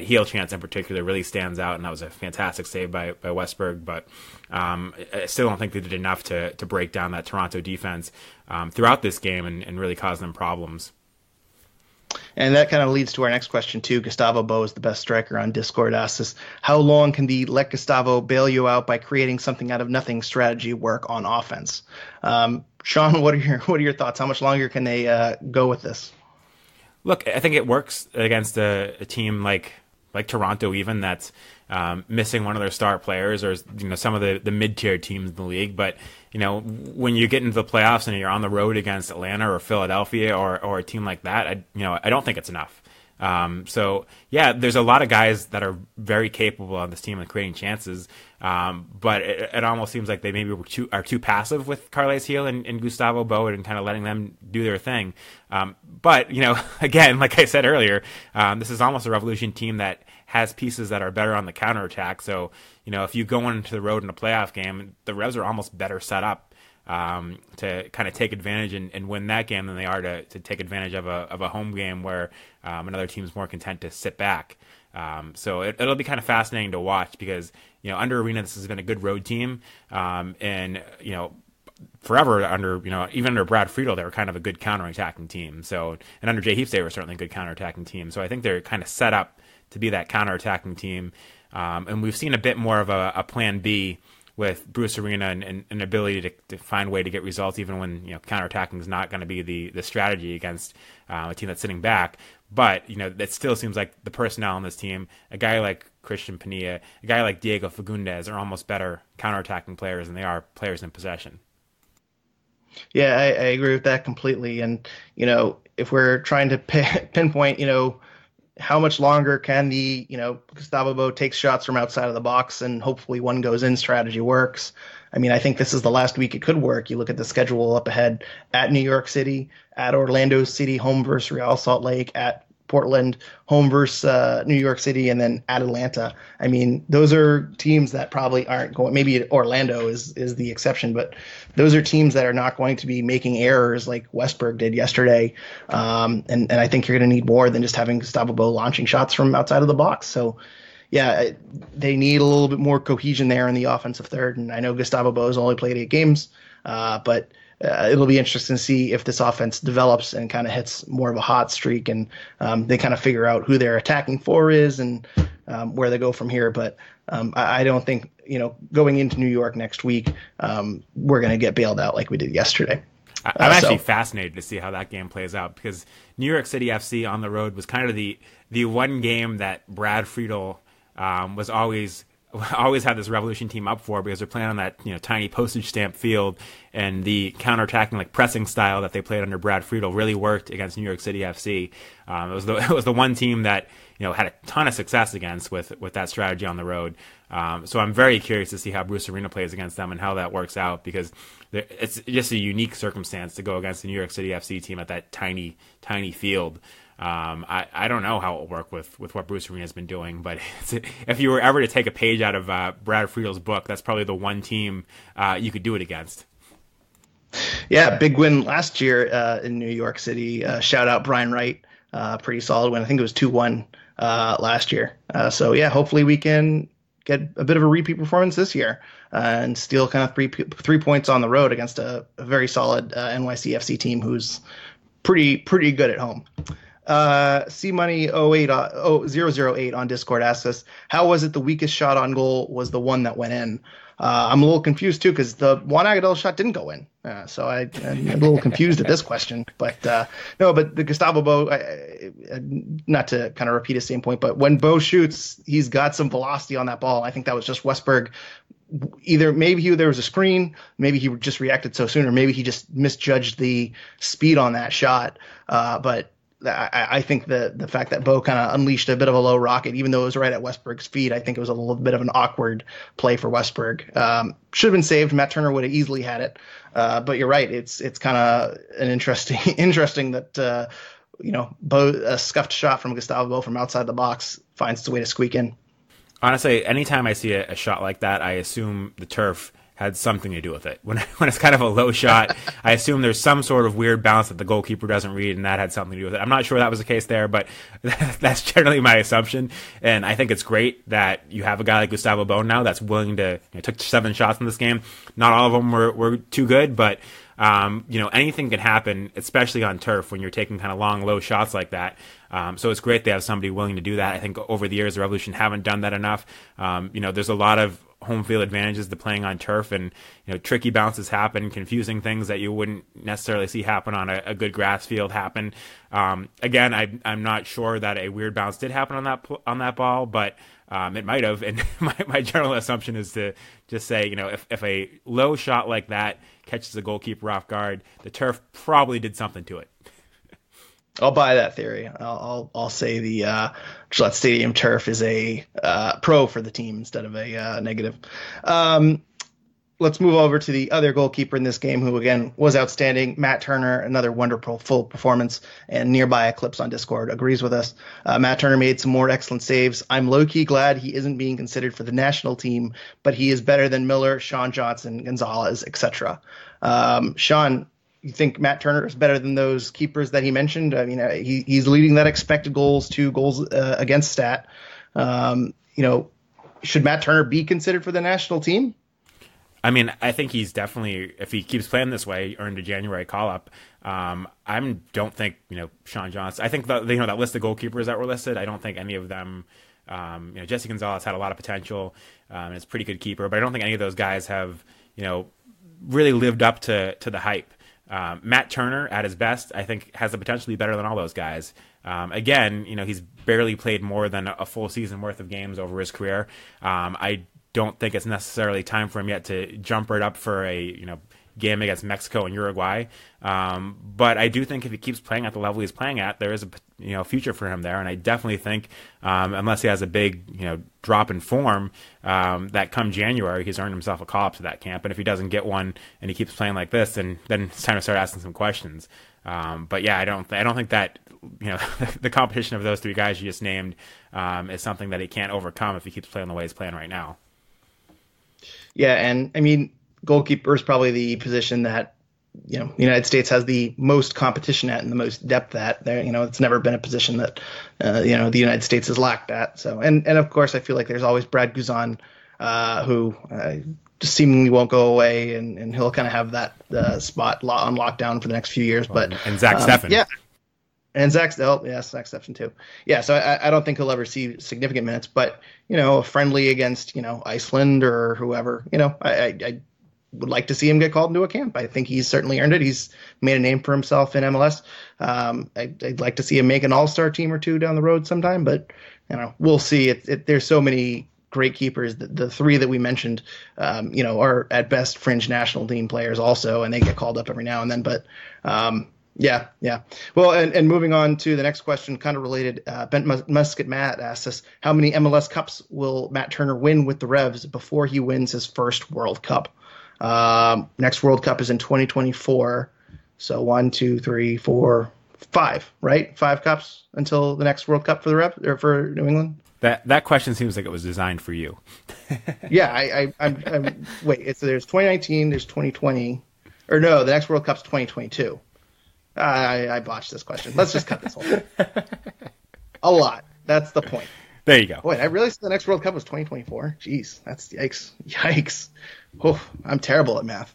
[SPEAKER 2] heel chance in particular really stands out, and that was a fantastic save by Westberg. But I still don't think they did enough to break down that Toronto defense throughout this game and really cause them problems.
[SPEAKER 1] And that kind of leads to our next question, too. Gustavo Bou is the best striker on Discord. Asks us, how long can the let Gustavo bail you out by creating something out of nothing strategy work on offense? Sean, what are your thoughts? How much longer can they go with this?
[SPEAKER 2] Look, I think it works against a team like Toronto, even that's missing one of their star players, or some of the mid-tier teams in the league. But when you get into the playoffs and you're on the road against Atlanta or Philadelphia or a team like that, I don't think it's enough. So yeah, there's a lot of guys that are very capable on this team of creating chances. But it almost seems like they maybe are too passive with Carles Gil and Gustavo Bou and kind of letting them do their thing. But again, like I said earlier, this is almost a Revolution team that has pieces that are better on the counterattack. So, if you go into the road in a playoff game, the Revs are almost better set up to kind of take advantage and win that game than they are to take advantage of a home game where another team's more content to sit back. So it'll be kind of fascinating to watch because, under Arena, this has been a good road team. And, forever even under Brad Friedel, they were kind of a good counterattacking team. So, and under Jay Heaps, they were certainly a good counterattacking team. So I think they're kind of set up to be that counterattacking team. And we've seen a bit more of a plan B with Bruce Arena and an ability to find a way to get results even when counterattacking is not going to be the strategy against a team that's sitting back. But it still seems like the personnel on this team, a guy like Christian Pania, a guy like Diego Fagundes, are almost better counterattacking players than they are players in possession.
[SPEAKER 1] Yeah, I agree with that completely. And if we're trying to pinpoint how much longer can the Gustavo Bou takes shots from outside of the box and hopefully one goes in strategy works. I mean, I think this is the last week it could work. You look at the schedule up ahead: at New York City, at Orlando City, home versus Real Salt Lake, at Portland, home versus New York City, and then at Atlanta. I mean, those are teams that probably aren't going. Maybe Orlando is the exception, but those are teams that are not going to be making errors like Westberg did yesterday. And I think you're going to need more than just having Gustavo Bou launching shots from outside of the box. So, yeah, they need a little bit more cohesion there in the offensive third. And I know Gustavo Bou has only played 8 games, but it'll be interesting to see if this offense develops and kind of hits more of a hot streak, and they kind of figure out who their attacking four is and where they go from here. But I don't think, going into New York next week, we're going to get bailed out like we did yesterday.
[SPEAKER 2] I'm actually fascinated to see how that game plays out, because New York City FC on the road was kind of the one game that Brad Friedel was always had this Revolution team up for, because they're playing on that tiny postage stamp field, and the counterattacking pressing style that they played under Brad Friedel really worked against New York City FC. It was the one team that had a ton of success against with that strategy on the road. So I'm very curious to see how Bruce Arena plays against them and how that works out, because it's just a unique circumstance to go against the New York City FC team at that tiny field. I don't know how it will work with what Bruce Arena has been doing, but if you were ever to take a page out of Brad Friedel's book, that's probably the one team you could do it against.
[SPEAKER 1] Yeah, big win last year in New York City. Shout out Brian Wright. Pretty solid win. I think it was 2-1 last year. So yeah, hopefully we can get a bit of a repeat performance this year and steal kind of 3 points on the road against a very solid NYCFC team who's pretty good at home. CMoney 008 on Discord asks us, how was it the weakest shot on goal was the one that went in? I'm a little confused too, because the Juan Agadel shot didn't go in. So I'm a little confused at this question. But no, but the Gustavo Bou, not to kind of repeat the same point, but when Bou shoots, he's got some velocity on that ball. I think that was just Westberg. Either maybe there was a screen, maybe he just reacted so soon, or maybe he just misjudged the speed on that shot. But I think the fact that Bou kind of unleashed a bit of a low rocket, even though it was right at Westberg's feet, I think it was a little bit of an awkward play for Westberg. Should have been saved. Matt Turner would have easily had it. But you're right. It's kind of an interesting that a scuffed shot from Gustavo Bou from outside the box finds its way to squeak in.
[SPEAKER 2] Honestly, anytime I see a shot like that, I assume the turf had something to do with it. When it's kind of a low shot, I assume there's some sort of weird bounce that the goalkeeper doesn't read, and that had something to do with it. I'm not sure that was the case there, but that's generally my assumption. And I think it's great that you have a guy like Gustavo Bou now that's willing to took 7 shots in this game. Not all of them were too good, but anything can happen, especially on turf when you're taking kind of long, low shots like that. So it's great they have somebody willing to do that. I think over the years, the Revolution haven't done that enough. There's a lot of home field advantages to playing on turf, and tricky bounces happen, confusing things that you wouldn't necessarily see happen on a good grass field happen. Again, I'm not sure that a weird bounce did happen on that ball, but it might have. And my general assumption is to just say, if a low shot like that catches the goalkeeper off guard, the turf probably did something to it.
[SPEAKER 1] I'll buy that theory. I'll say the Gillette Stadium turf is a pro for the team instead of a negative. Let's move over to the other goalkeeper in this game, who again was outstanding. Matt Turner, another wonderful full performance, and Nearby Eclipse on Discord agrees with us. Matt Turner made some more excellent saves. I'm low-key glad he isn't being considered for the national team, but he is better than Miller, Sean Johnson, Gonzalez, etc. Sean, you think Matt Turner is better than those keepers that he mentioned? I mean, he's leading that expected goals to goals against stat. Should Matt Turner be considered for the national team?
[SPEAKER 2] I mean, I think he's definitely, if he keeps playing this way, earned a January call-up. I don't think, Sean Johnson. I think that list of goalkeepers that were listed, I don't think any of them, Jesse Gonzalez had a lot of potential. And is a pretty good keeper, but I don't think any of those guys have, really lived up to the hype. Matt Turner, at his best, I think has the potential to be better than all those guys. Again, he's barely played more than a full season worth of games over his career. I don't think it's necessarily time for him yet to jump right up for a game against Mexico and Uruguay. But I do think if he keeps playing at the level he's playing at, there is a future for him there. And I definitely think unless he has a big drop in form, that come January he's earned himself a call up to that camp. And if he doesn't get one and he keeps playing like this, then it's time to start asking some questions. But yeah, I don't think that the competition of those three guys you just named is something that he can't overcome if he keeps playing the way he's playing right now.
[SPEAKER 1] Yeah, and I mean, goalkeeper is probably the position that the United States has the most competition at and the most depth at. There, it's never been a position that the United States has lacked at. So, and of course, I feel like there's always Brad Guzan, who just seemingly won't go away, and he'll kind of have that spot on lockdown for the next few years. But
[SPEAKER 2] and Zach Steffen,
[SPEAKER 1] yeah. And Zach Steffen too. Yeah, so I don't think he'll ever see significant minutes, but a friendly against Iceland or whoever, I would like to see him get called into a camp. I think he's certainly earned it. He's made a name for himself in MLS. I'd like to see him make an all-star team or two down the road sometime, but we'll see. There's so many great keepers. The three that we mentioned, are at best fringe national team players also, and they get called up every now and then. But yeah. Well, and moving on to the next question, kind of related. Bent Musket Matt asks us, how many MLS Cups will Matt Turner win with the Revs before he wins his first World Cup? Next World Cup is in 2024. So 1, 2, 3, 4, 5, right? 5 cups until the next World Cup for the Revs or for New England.
[SPEAKER 2] That question seems like it was designed for you.
[SPEAKER 1] Yeah, I'm wait. So there's 2019, there's 2020, or no, the next World Cup's 2022. I botched this question. Let's just cut this whole thing. A lot. That's the point.
[SPEAKER 2] There you go.
[SPEAKER 1] Wait, I realized the next World Cup was 2024. Jeez, that's yikes. Oh, I'm terrible at math.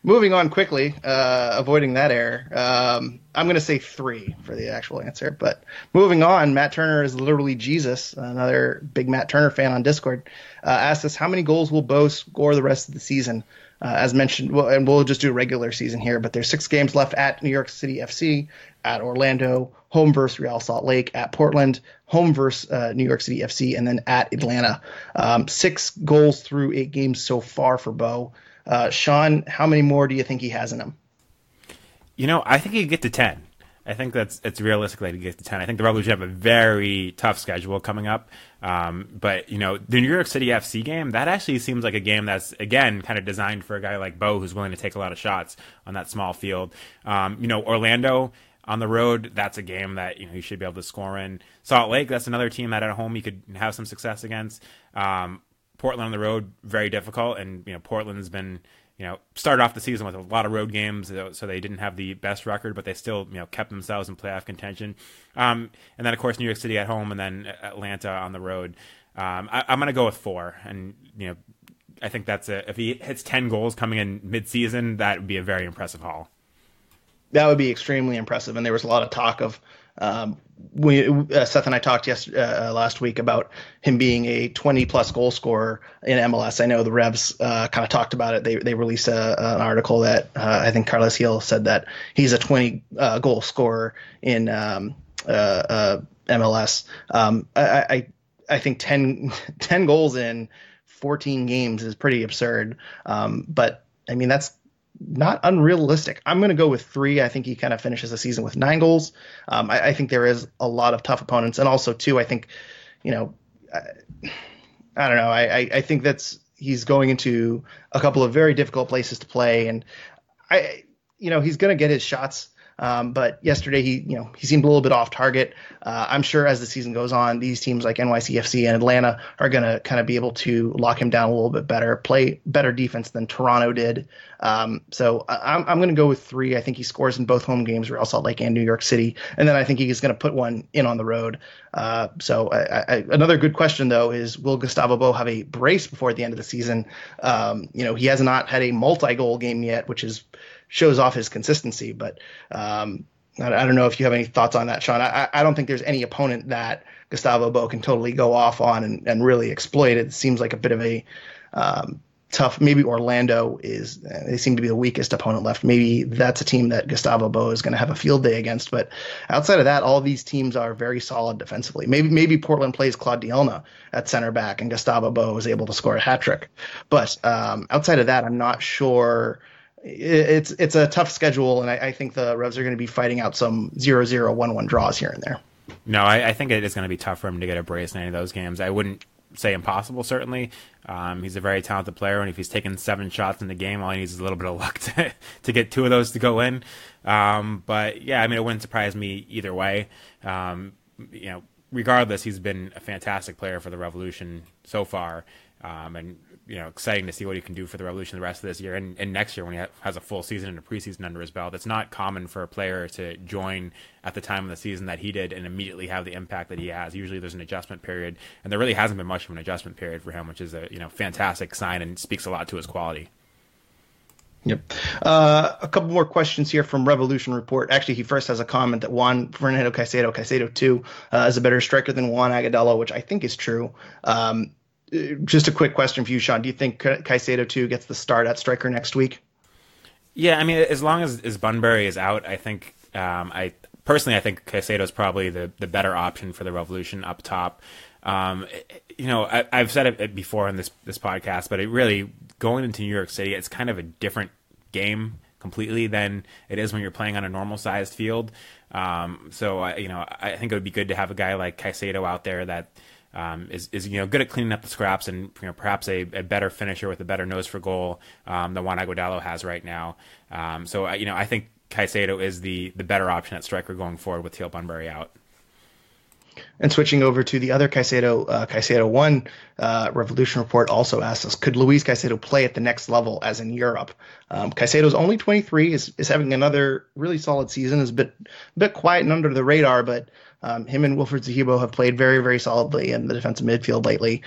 [SPEAKER 1] Moving on quickly, avoiding that error. I'm going to say 3 for the actual answer. But moving on, Matt Turner is literally Jesus. Another big Matt Turner fan on Discord asked us, how many goals will Bou score the rest of the season? As mentioned, and we'll just do regular season here, but there's 6 games left at New York City FC, at Orlando, home versus Real Salt Lake, at Portland, home versus New York City FC, and then at Atlanta. 6 goals through 8 games so far for Bou. Sean, how many more do you think he has in him?
[SPEAKER 2] I think he could get to 10. I think it's realistic that he gets to 10. I think the Revolution have a very tough schedule coming up. But, the New York City FC game, that actually seems like a game that's, again, kind of designed for a guy like Bou who's willing to take a lot of shots on that small field. Orlando on the road, that's a game that, you should be able to score in. Salt Lake, that's another team that at home you could have some success against. Portland on the road, very difficult. And, Portland's been... started off the season with a lot of road games, so they didn't have the best record, but they still, kept themselves in playoff contention. And then, of course, New York City at home, and then Atlanta on the road. I'm going to go with 4. And, I think if he hits 10 goals coming in mid-season, that would be a very impressive haul.
[SPEAKER 1] That would be extremely impressive. And there was a lot of talk of Seth and I talked last week about him being a 20-plus goal scorer in MLS. I know the Revs kind of talked about it. They released an article that I think Carlos Gil said that he's a 20 goal scorer in MLS. I think 10 goals in 14 games is pretty absurd. But, I mean, that's not unrealistic. I'm going to go with 3. I think he kind of finishes the season with 9 goals. I think there is a lot of tough opponents. And also, too, I think, I don't know. I think he's going into a couple of very difficult places to play. And, he's going to get his shots. But yesterday he seemed a little bit off target. I'm sure as the season goes on, these teams like NYCFC and Atlanta are going to kind of be able to lock him down a little bit better, play better defense than Toronto did. So I'm going to go with 3. I think he scores in both home games, Real Salt Lake and New York City. And then I think he's going to put one in on the road. So another good question, though, is will Gustavo Bou have a brace before the end of the season? He has not had a multi-goal game yet, which shows off his consistency, but I don't know if you have any thoughts on that, Sean. I don't think there's any opponent that Gustavo Bou can totally go off on and really exploit. It seems like a bit of a tough. Maybe Orlando they seem to be the weakest opponent left. Maybe that's a team that Gustavo Bou is going to have a field day against. But outside of that, all these teams are very solid defensively. Maybe Portland plays Claude Dielna at center back and Gustavo Bou is able to score a hat trick. But outside of that, I'm not sure. It's a tough schedule, and I think the Revs are going to be fighting out some 0-0, 1-1 draws here and there.
[SPEAKER 2] No, I think it is going to be tough for him to get a brace in any of those games. I wouldn't say impossible, certainly. He's a very talented player, and if he's taking 7 shots in the game, all he needs is a little bit of luck to get 2 of those to go in. But yeah, I mean, it wouldn't surprise me either way. Regardless, he's been a fantastic player for the Revolution so far, and exciting to see what he can do for the Revolution the rest of this year and next year when he has a full season and a preseason under his belt. It's not common for a player to join at the time of the season that he did and immediately have the impact that he has. Usually there's an adjustment period, and there really hasn't been much of an adjustment period for him, which is a fantastic sign and speaks a lot to his quality.
[SPEAKER 1] Yep. A couple more questions here from Revolution Report. Actually, he first has a comment that Juan Fernando Caicedo 2 is a better striker than Juan Agudelo, which I think is true. Just a quick question for you, Sean. Do you think Caicedo 2 gets the start at striker next week?
[SPEAKER 2] Yeah, I mean, as long as Bunbury is out, I think I think Caicedo is probably the better option for the Revolution up top. I've said it before in this podcast, but it really, going into New York City, it's kind of a different game completely than it is when you're playing on a normal sized field. So I think it would be good to have a guy like Caicedo out there that is good at cleaning up the scraps and perhaps a better finisher with a better nose for goal than Juan Agudelo has right now. So I think Caicedo is the better option at striker going forward with Teal Bunbury out.
[SPEAKER 1] And switching over to the other Caicedo 1, Revolution Report also asks us, could Luis Caicedo play at the next level as in Europe? Caicedo's only 23, is having another really solid season, is a bit quiet and under the radar, but him and Wilfried Zahibo have played very, very solidly in the defensive midfield lately.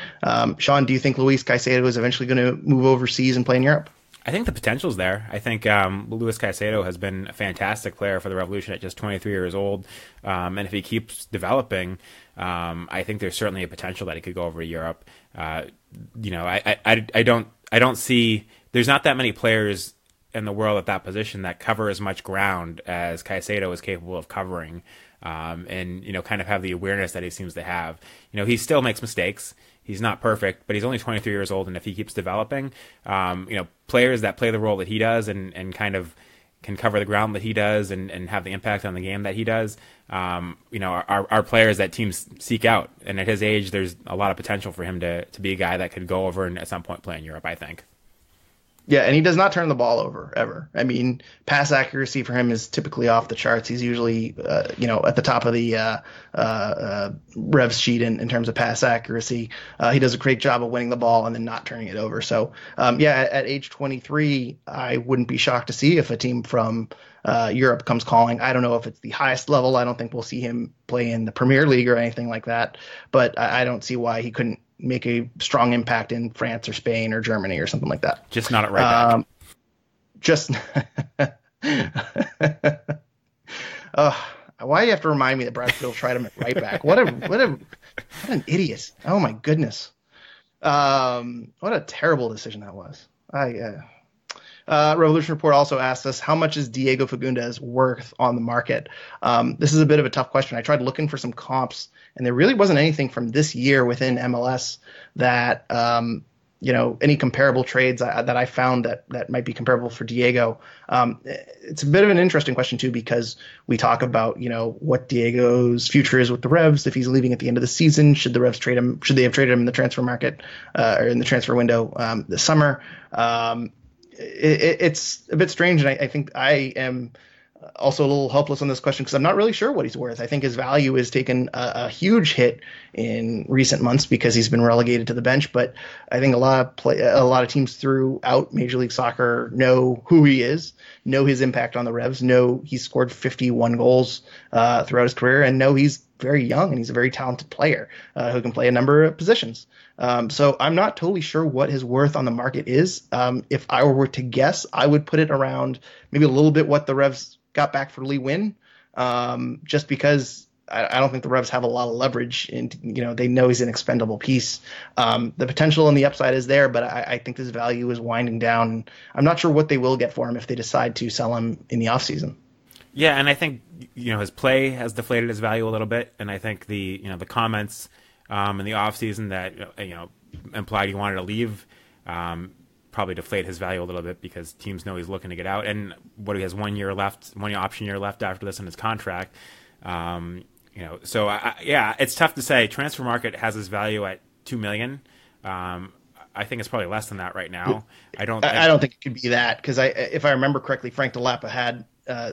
[SPEAKER 1] Sean, do you think Luis Caicedo is eventually going to move overseas and play in Europe?
[SPEAKER 2] I think the potential's there. I think Luis Caicedo has been a fantastic player for the Revolution at just 23 years old. And if he keeps developing, I think there's certainly a potential that he could go over to Europe. I don't see, there's not that many players in the world at that position that cover as much ground as Caicedo is capable of covering. And kind of have the awareness that he seems to have. He still makes mistakes. He's not perfect, but he's only 23 years old, and if he keeps developing, players that play the role that he does and kind of can cover the ground that he does and have the impact on the game that he does, are players that teams seek out. And at his age, there's a lot of potential for him to be a guy that could go over and at some point play in Europe, I think.
[SPEAKER 1] Yeah, and he does not turn the ball over, ever. I mean, pass accuracy for him is typically off the charts. He's usually, at the top of the Revs sheet in terms of pass accuracy. He does a great job of winning the ball and then not turning it over. So, at age 23, I wouldn't be shocked to see if a team from Europe comes calling. I don't know if it's the highest level. I don't think we'll see him play in the Premier League or anything like that. But I don't see why he couldn't make a strong impact in France or Spain or Germany or something like that.
[SPEAKER 2] Just not at right back.
[SPEAKER 1] Why do you have to remind me that Brad Field tried him at right back? What an idiot. Oh my goodness. What a terrible decision that was. Revolution Report also asked us, how much is Diego Fagundez worth on the market? This is a bit of a tough question. I tried looking for some comps, and there really wasn't anything from this year within MLS that, any comparable trades that I found that might be comparable for Diego. It's a bit of an interesting question, too, because we talk about, what Diego's future is with the Revs. If he's leaving at the end of the season, should the Revs trade him? Should they have traded him in the transfer market or in the transfer window this summer? It's a bit strange, and I think I am also a little helpless on this question because I'm not really sure what he's worth. I think his value has taken a huge hit in recent months because he's been relegated to the bench. But I think a lot of teams throughout Major League Soccer know who he is, know his impact on the Revs, know he's scored 51 goals throughout his career, and know he's very young and he's a very talented player who can play a number of positions. So I'm not totally sure what his worth on the market is. If I were to guess, I would put it around maybe a little bit what the Revs got back for Lee Win, just because I don't think the Revs have a lot of leverage, and they know he's an expendable piece. The potential and the upside is there, but I think his value is winding down. I'm not sure what they will get for him if they decide to sell him in the offseason.
[SPEAKER 2] Yeah, and I think his play has deflated his value a little bit, and I think the comments in the offseason that implied he wanted to leave probably deflate his value a little bit because teams know he's looking to get out, and he has 1 year left, 1 option year left after this in his contract. So it's tough to say. Transfer market has his value at $2 million. I think it's probably less than that right now. I don't
[SPEAKER 1] think it could be that, because if I remember correctly, Frank DeLappa had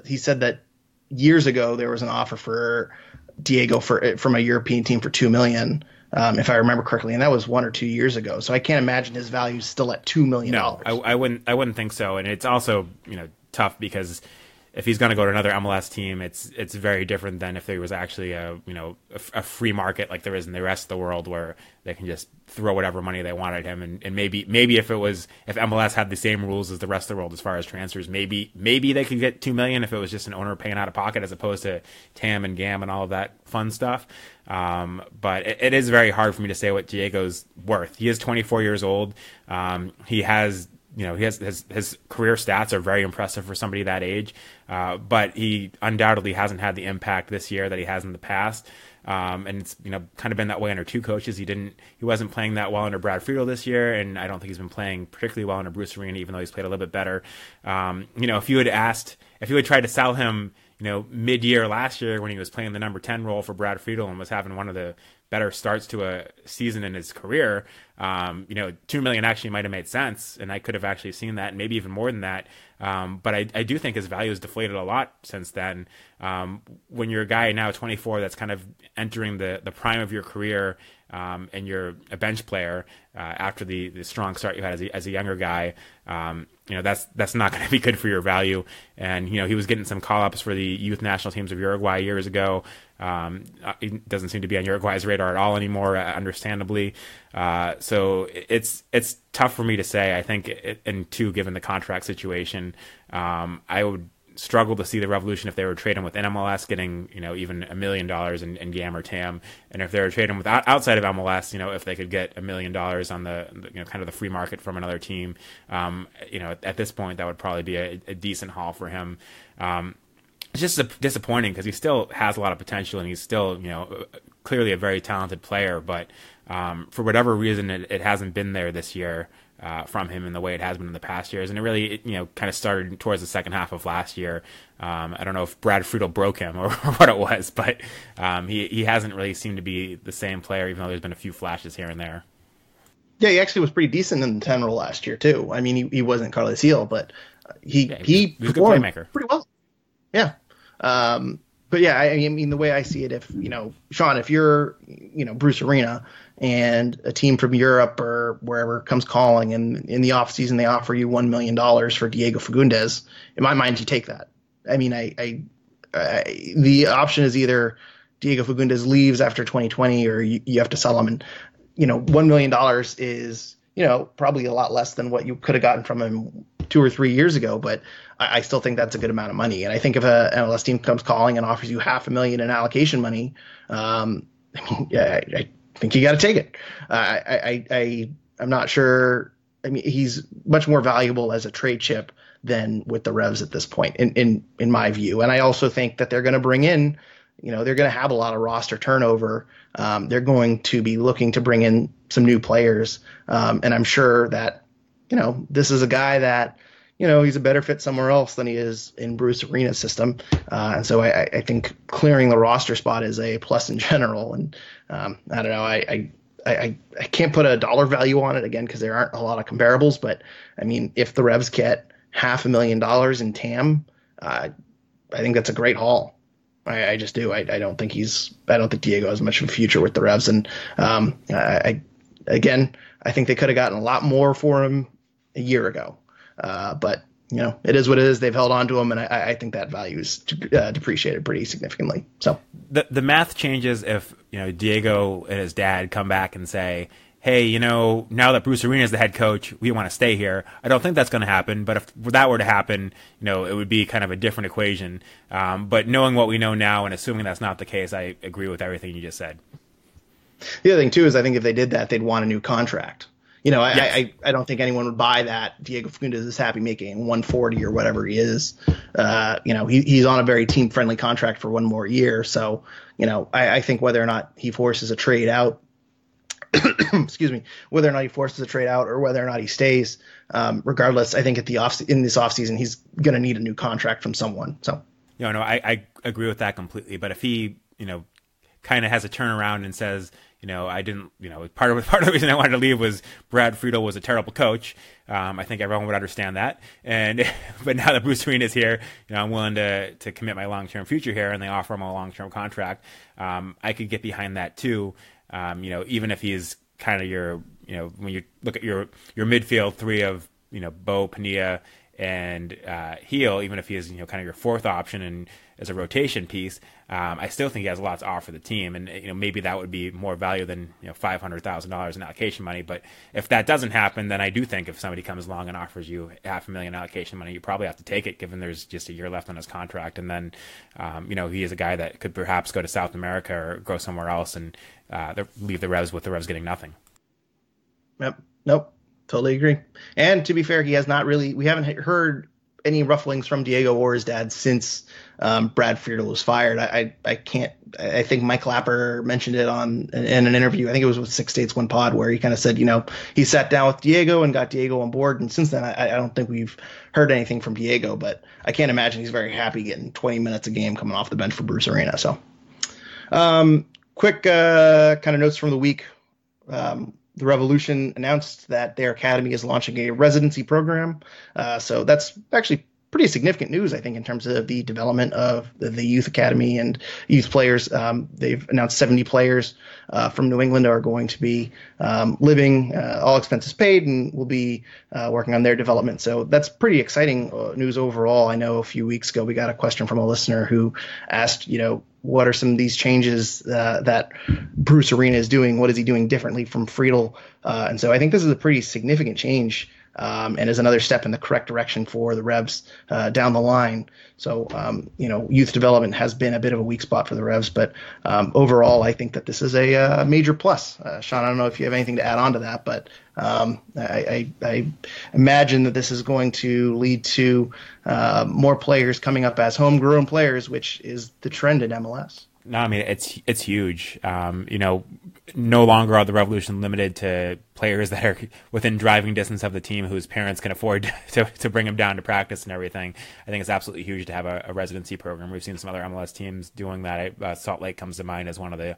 [SPEAKER 1] he said that years ago there was an offer for Diego from a European team for $2 million. If I remember correctly, and that was 1 or 2 years ago. So I can't imagine his value is still at $2 million.
[SPEAKER 2] No, I wouldn't think so. And it's also, tough because if he's going to go to another MLS team, it's very different than if there was actually a free market like there is in the rest of the world, where they can just throw whatever money they want at him. And maybe if MLS had the same rules as the rest of the world as far as transfers, maybe they could get $2 million if it was just an owner paying out of pocket, as opposed to TAM and GAM and all of that fun stuff. But it is very hard for me to say what Diego's worth. He is 24 years old. He has his career stats are very impressive for somebody that age, but he undoubtedly hasn't had the impact this year that he has in the past. And it's kind of been that way under two coaches. He wasn't playing that well under Brad Friedel this year, and I don't think he's been playing particularly well under Bruce Arena, even though he's played a little bit better. If you had tried to sell him, mid-year last year when he was playing the number 10 role for Brad Friedel and was having one of the better starts to a season in his career, $2 million actually might have made sense, and I could have actually seen that, and maybe even more than that. But I do think his value has deflated a lot since then. When you're a guy now 24 that's kind of entering the prime of your career, and you're a bench player after the strong start you had as a younger guy, that's not going to be good for your value. And he was getting some call-ups for the youth national teams of Uruguay years ago. He doesn't seem to be on Uruguay's radar at all anymore, understandably. So it's tough for me to say. I think, and two, given the contract situation, I would struggle to see the Revolution if they were trading with MLS, getting even $1 million in GAM or TAM, and if they were trading with outside of MLS, if they could get $1 million on the kind of the free market from another team, at this point that would probably be a decent haul for him. It's just disappointing because he still has a lot of potential, and he's still clearly a very talented player, but for whatever reason it hasn't been there this year. From him in the way it has been in the past years, and it really kind of started towards the second half of last year. I don't know if Brad Friedel broke him or what it was, but he hasn't really seemed to be the same player, even though there's been a few flashes here and there.
[SPEAKER 1] Yeah, he actually was pretty decent in the 10 role last year too. I mean, he wasn't Carles Gil, but he
[SPEAKER 2] was a good playmaker,
[SPEAKER 1] pretty well. Yeah. But yeah, I mean, the way I see it, if Sean, if you're Bruce Arena and a team from Europe or wherever comes calling, and in the offseason they offer you $1 million for Diego Fagundes, in my mind you take that. I mean, the option is either Diego Fagundes leaves after 2020 or you have to sell him, and $1 million is probably a lot less than what you could have gotten from him 2 or 3 years ago, but I still think that's a good amount of money. And I think if an MLS team comes calling and offers you $500,000 in allocation money, I think you got to take it. I'm not sure. I mean, he's much more valuable as a trade chip than with the Revs at this point, in my view. And I also think that they're going to bring in, they're going to have a lot of roster turnover. They're going to be looking to bring in some new players. And I'm sure that, this is a guy that, he's a better fit somewhere else than he is in Bruce Arena's system. And so I think clearing the roster spot is a plus in general. And I don't know, I can't put a dollar value on it again because there aren't a lot of comparables. But I mean, if the Revs get $500,000 in TAM, I think that's a great haul. I just do. I don't think Diego has much of a future with the Revs. And I think they could have gotten a lot more for him a year ago. But it is what it is. They've held on to him, and I think that value is depreciated pretty significantly. So
[SPEAKER 2] the math changes if Diego and his dad come back and say, hey, now that Bruce Arena is the head coach, we want to stay here. I don't think that's going to happen, but if that were to happen, it would be kind of a different equation. But knowing what we know now and assuming that's not the case, I agree with everything you just said.
[SPEAKER 1] The other thing too is I think if they did that, they'd want a new contract.
[SPEAKER 2] Yes.
[SPEAKER 1] I don't think anyone would buy that Diego Fagundes is happy making 140 or whatever he is. He's on a very team friendly contract for one more year. So, I think whether or not he forces a trade out, whether or not he forces a trade out or whether or not he stays, regardless, I think in this offseason, he's going to need a new contract from someone. So,
[SPEAKER 2] I agree with that completely. But if he, kind of has a turnaround and says, I didn't, part of the reason I wanted to leave was Brad Friedel was a terrible coach. I think everyone would understand that. But now that Bruce Arena is here, I'm willing to commit my long-term future here, and they offer him a long-term contract. I could get behind that too. Even if he's kind of your, when you look at your midfield three of, Bou, Pania, and Heel, even if he is, kind of your fourth option and as a rotation piece, I still think he has a lot to offer the team, and maybe that would be more value than $500,000 in allocation money. But if that doesn't happen, then I do think if somebody comes along and offers you $500,000 allocation money, you probably have to take it, given there's just a year left on his contract, and then he is a guy that could perhaps go to South America or go somewhere else and leave the Revs with the Revs getting nothing.
[SPEAKER 1] Yep. Nope. Totally agree. And to be fair, we haven't heard any rufflings from Diego or his dad since Brad Friedel was fired. I think Mike Lapper mentioned it in an interview. I think it was with 6 States One Pod, where he kind of said, he sat down with Diego and got Diego on board. And since then, I don't think we've heard anything from Diego, but I can't imagine he's very happy getting 20 minutes a game coming off the bench for Bruce Arena. So quick kind of notes from the week. The Revolution announced that their academy is launching a residency program. So that's actually pretty significant news, I think, in terms of the development of the youth academy and youth players. They've announced 70 players from New England are going to be living, all expenses paid, and will be working on their development. So that's pretty exciting news overall. I know a few weeks ago we got a question from a listener who asked, what are some of these changes that Bruce Arena is doing? What is he doing differently from Friedel? And so I think this is a pretty significant change and is another step in the correct direction for the Revs down the line. So, youth development has been a bit of a weak spot for the Revs, but overall, I think that this is a major plus. Sean, I don't know if you have anything to add on to that, but I imagine that this is going to lead to more players coming up as homegrown players, which is the trend in MLS.
[SPEAKER 2] No, I mean, it's huge. No longer are the Revolution limited to players that are within driving distance of the team whose parents can afford to bring them down to practice and everything. I think it's absolutely huge to have a residency program. We've seen some other MLS teams doing that. Salt Lake comes to mind as one of the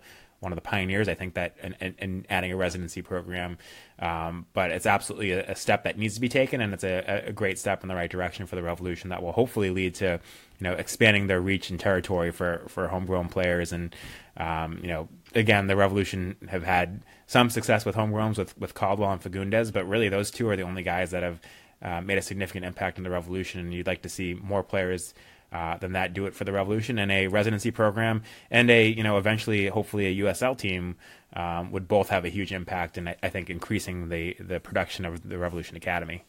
[SPEAKER 2] pioneers, I think, that in adding a residency program. But it's absolutely a step that needs to be taken, and it's a great step in the right direction for the Revolution that will hopefully lead to expanding their reach and territory for homegrown players. And again, the Revolution have had some success with homegrowns with Caldwell and Fagundes, but really those two are the only guys that have made a significant impact in the Revolution, and you'd like to see more players than that do it for the Revolution. And a residency program and eventually hopefully a USL team would both have a huge impact, and I think increasing the production of the Revolution Academy.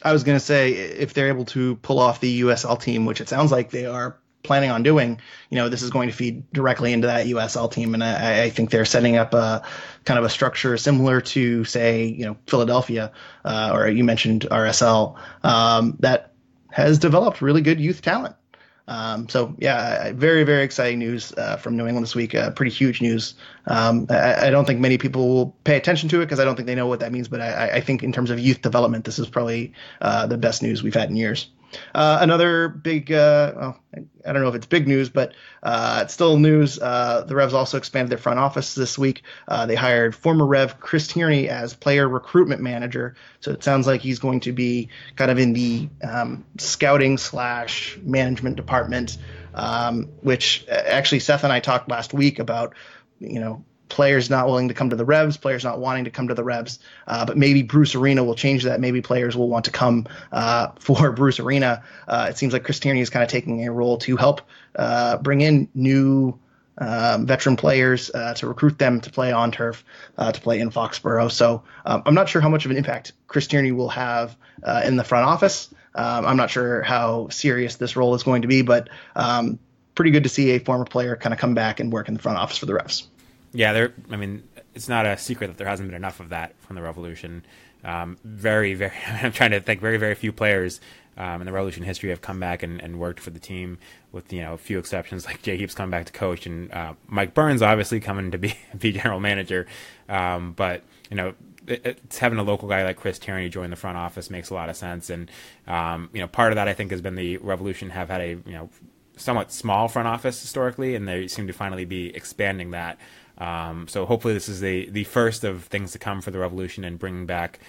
[SPEAKER 1] I was going to say, if they're able to pull off the USL team, which it sounds like they are planning on doing, this is going to feed directly into that USL team. And I think they're setting up a kind of a structure similar to, say, Philadelphia, or you mentioned RSL, that has developed really good youth talent. So yeah, very, very exciting news from New England this week. Pretty huge news. I don't think many people will pay attention to it because I don't think they know what that means. But I think in terms of youth development, this is probably the best news we've had in years. Another big, I don't know if it's big news, but it's still news. The Revs also expanded their front office this week. They hired former Rev Chris Tierney as player recruitment manager. So it sounds like he's going to be kind of in the scouting / management department, which actually Seth and I talked last week about, players not willing to come to the Revs, players not wanting to come to the Revs, but maybe Bruce Arena will change that. Maybe players will want to come for Bruce Arena. It seems like Chris Tierney is kind of taking a role to help bring in new veteran players to recruit them to play on turf, to play in Foxborough. So I'm not sure how much of an impact Chris Tierney will have in the front office. I'm not sure how serious this role is going to be, but pretty good to see a former player kind of come back and work in the front office for the Revs.
[SPEAKER 2] Yeah, it's not a secret that there hasn't been enough of that from the Revolution. Very, very, I'm trying to think, very, very few players in the Revolution history have come back and worked for the team, with a few exceptions, like Jay Heap's coming back to coach, and Mike Burns obviously coming to be general manager. But it's having a local guy like Chris Tierney join the front office makes a lot of sense. And part of that, I think, has been the Revolution have had a somewhat small front office historically, and they seem to finally be expanding that. So hopefully this is the first of things to come for the Revolution, and bringing back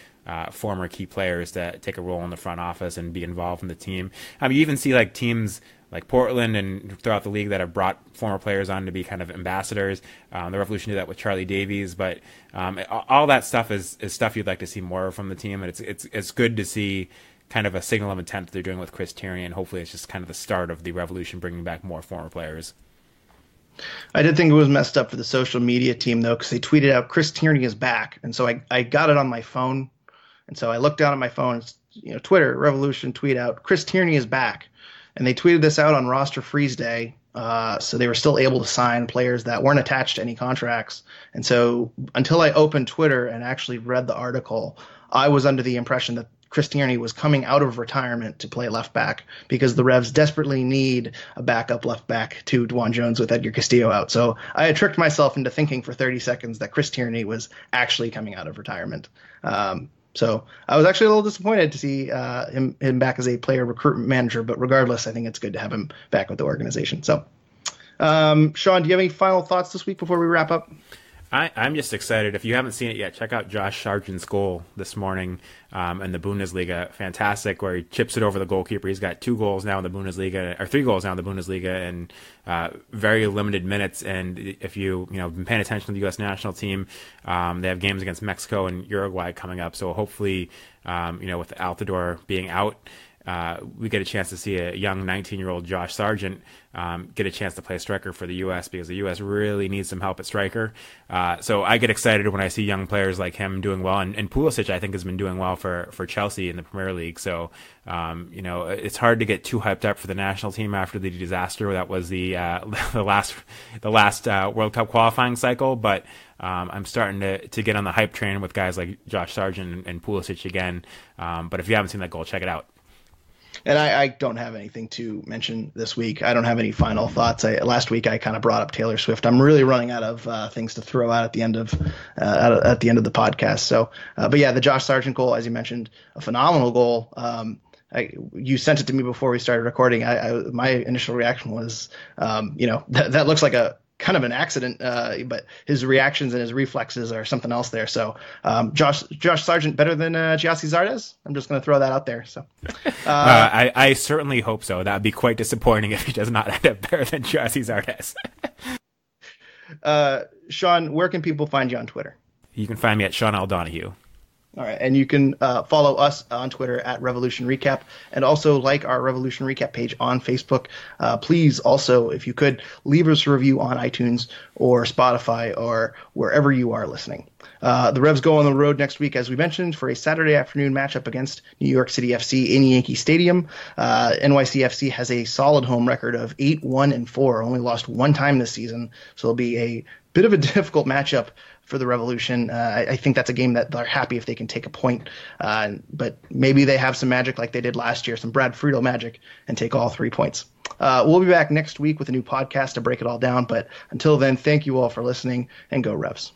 [SPEAKER 2] former key players to take a role in the front office and be involved in the team. You even see like teams like Portland and throughout the league that have brought former players on to be kind of ambassadors. The Revolution did that with Charlie Davies, but all that stuff is stuff you'd like to see more from the team, and it's good to see kind of a signal of intent that they're doing with Chris Tierney, and hopefully it's just kind of the start of the Revolution bringing back more former players.
[SPEAKER 1] I did think it was messed up for the social media team, though, because they tweeted out Chris Tierney is back, and so I got it on my phone, and so I looked down at my phone, Twitter, Revolution tweet out Chris Tierney is back, and they tweeted this out on roster freeze day, so they were still able to sign players that weren't attached to any contracts. And so until I opened Twitter and actually read the article, I was under the impression that Chris Tierney was coming out of retirement to play left back, because the Revs desperately need a backup left back to DeJuan Jones with Edgar Castillo out. So I had tricked myself into thinking for 30 seconds that Chris Tierney was actually coming out of retirement. So I was actually a little disappointed to see him back as a player recruitment manager, but regardless, I think it's good to have him back with the organization. So, Sean, do you have any final thoughts this week before we wrap up?
[SPEAKER 2] I'm just excited. If you haven't seen it yet, check out Josh Sargent's goal this morning in the Bundesliga. Fantastic, where he chips it over the goalkeeper. He's got 2 goals now in the Bundesliga, or 3 goals now in the Bundesliga, in very limited minutes. And if you've been paying attention to the U.S. national team, they have games against Mexico and Uruguay coming up. So hopefully, with Altidore being out, we get a chance to see a young 19-year-old Josh Sargent get a chance to play striker for the U.S., because the U.S. really needs some help at striker. So I get excited when I see young players like him doing well. And Pulisic, I think, has been doing well for Chelsea in the Premier League. So, it's hard to get too hyped up for the national team after the disaster that was the last World Cup qualifying cycle. But I'm starting to get on the hype train with guys like Josh Sargent and Pulisic again. But if you haven't seen that goal, check it out.
[SPEAKER 1] And I don't have anything to mention this week. I don't have any final thoughts. Last week I kind of brought up Taylor Swift. I'm really running out of things to throw out at the end of the podcast. So, but yeah, the Josh Sargent goal, as you mentioned, a phenomenal goal. You sent it to me before we started recording. My initial reaction was, that looks like a kind of an accident, but his reactions and his reflexes are something else there. So Josh Sargent better than Gyasi Zardes? I'm just going to throw that out there. So
[SPEAKER 2] I certainly hope so. That would be quite disappointing if he does not end up better than Gyasi Zardes.
[SPEAKER 1] Sean, where can people find you on Twitter?
[SPEAKER 2] You can find me at Sean L. Donahue.
[SPEAKER 1] All right, and you can follow us on Twitter at Revolution Recap, and also like our Revolution Recap page on Facebook. Please also, if you could, leave us a review on iTunes or Spotify or wherever you are listening. The Revs go on the road next week, as we mentioned, for a Saturday afternoon matchup against New York City FC in Yankee Stadium. NYCFC has a solid home record of 8-1-4, only lost 1 time this season, so it'll be a bit of a difficult matchup for the Revolution. I think that's a game that they're happy if they can take a point, but maybe they have some magic like they did last year, some Brad Friedel magic, and take all 3 points. We'll be back next week with a new podcast to break it all down, but until then, thank you all for listening, and go Revs.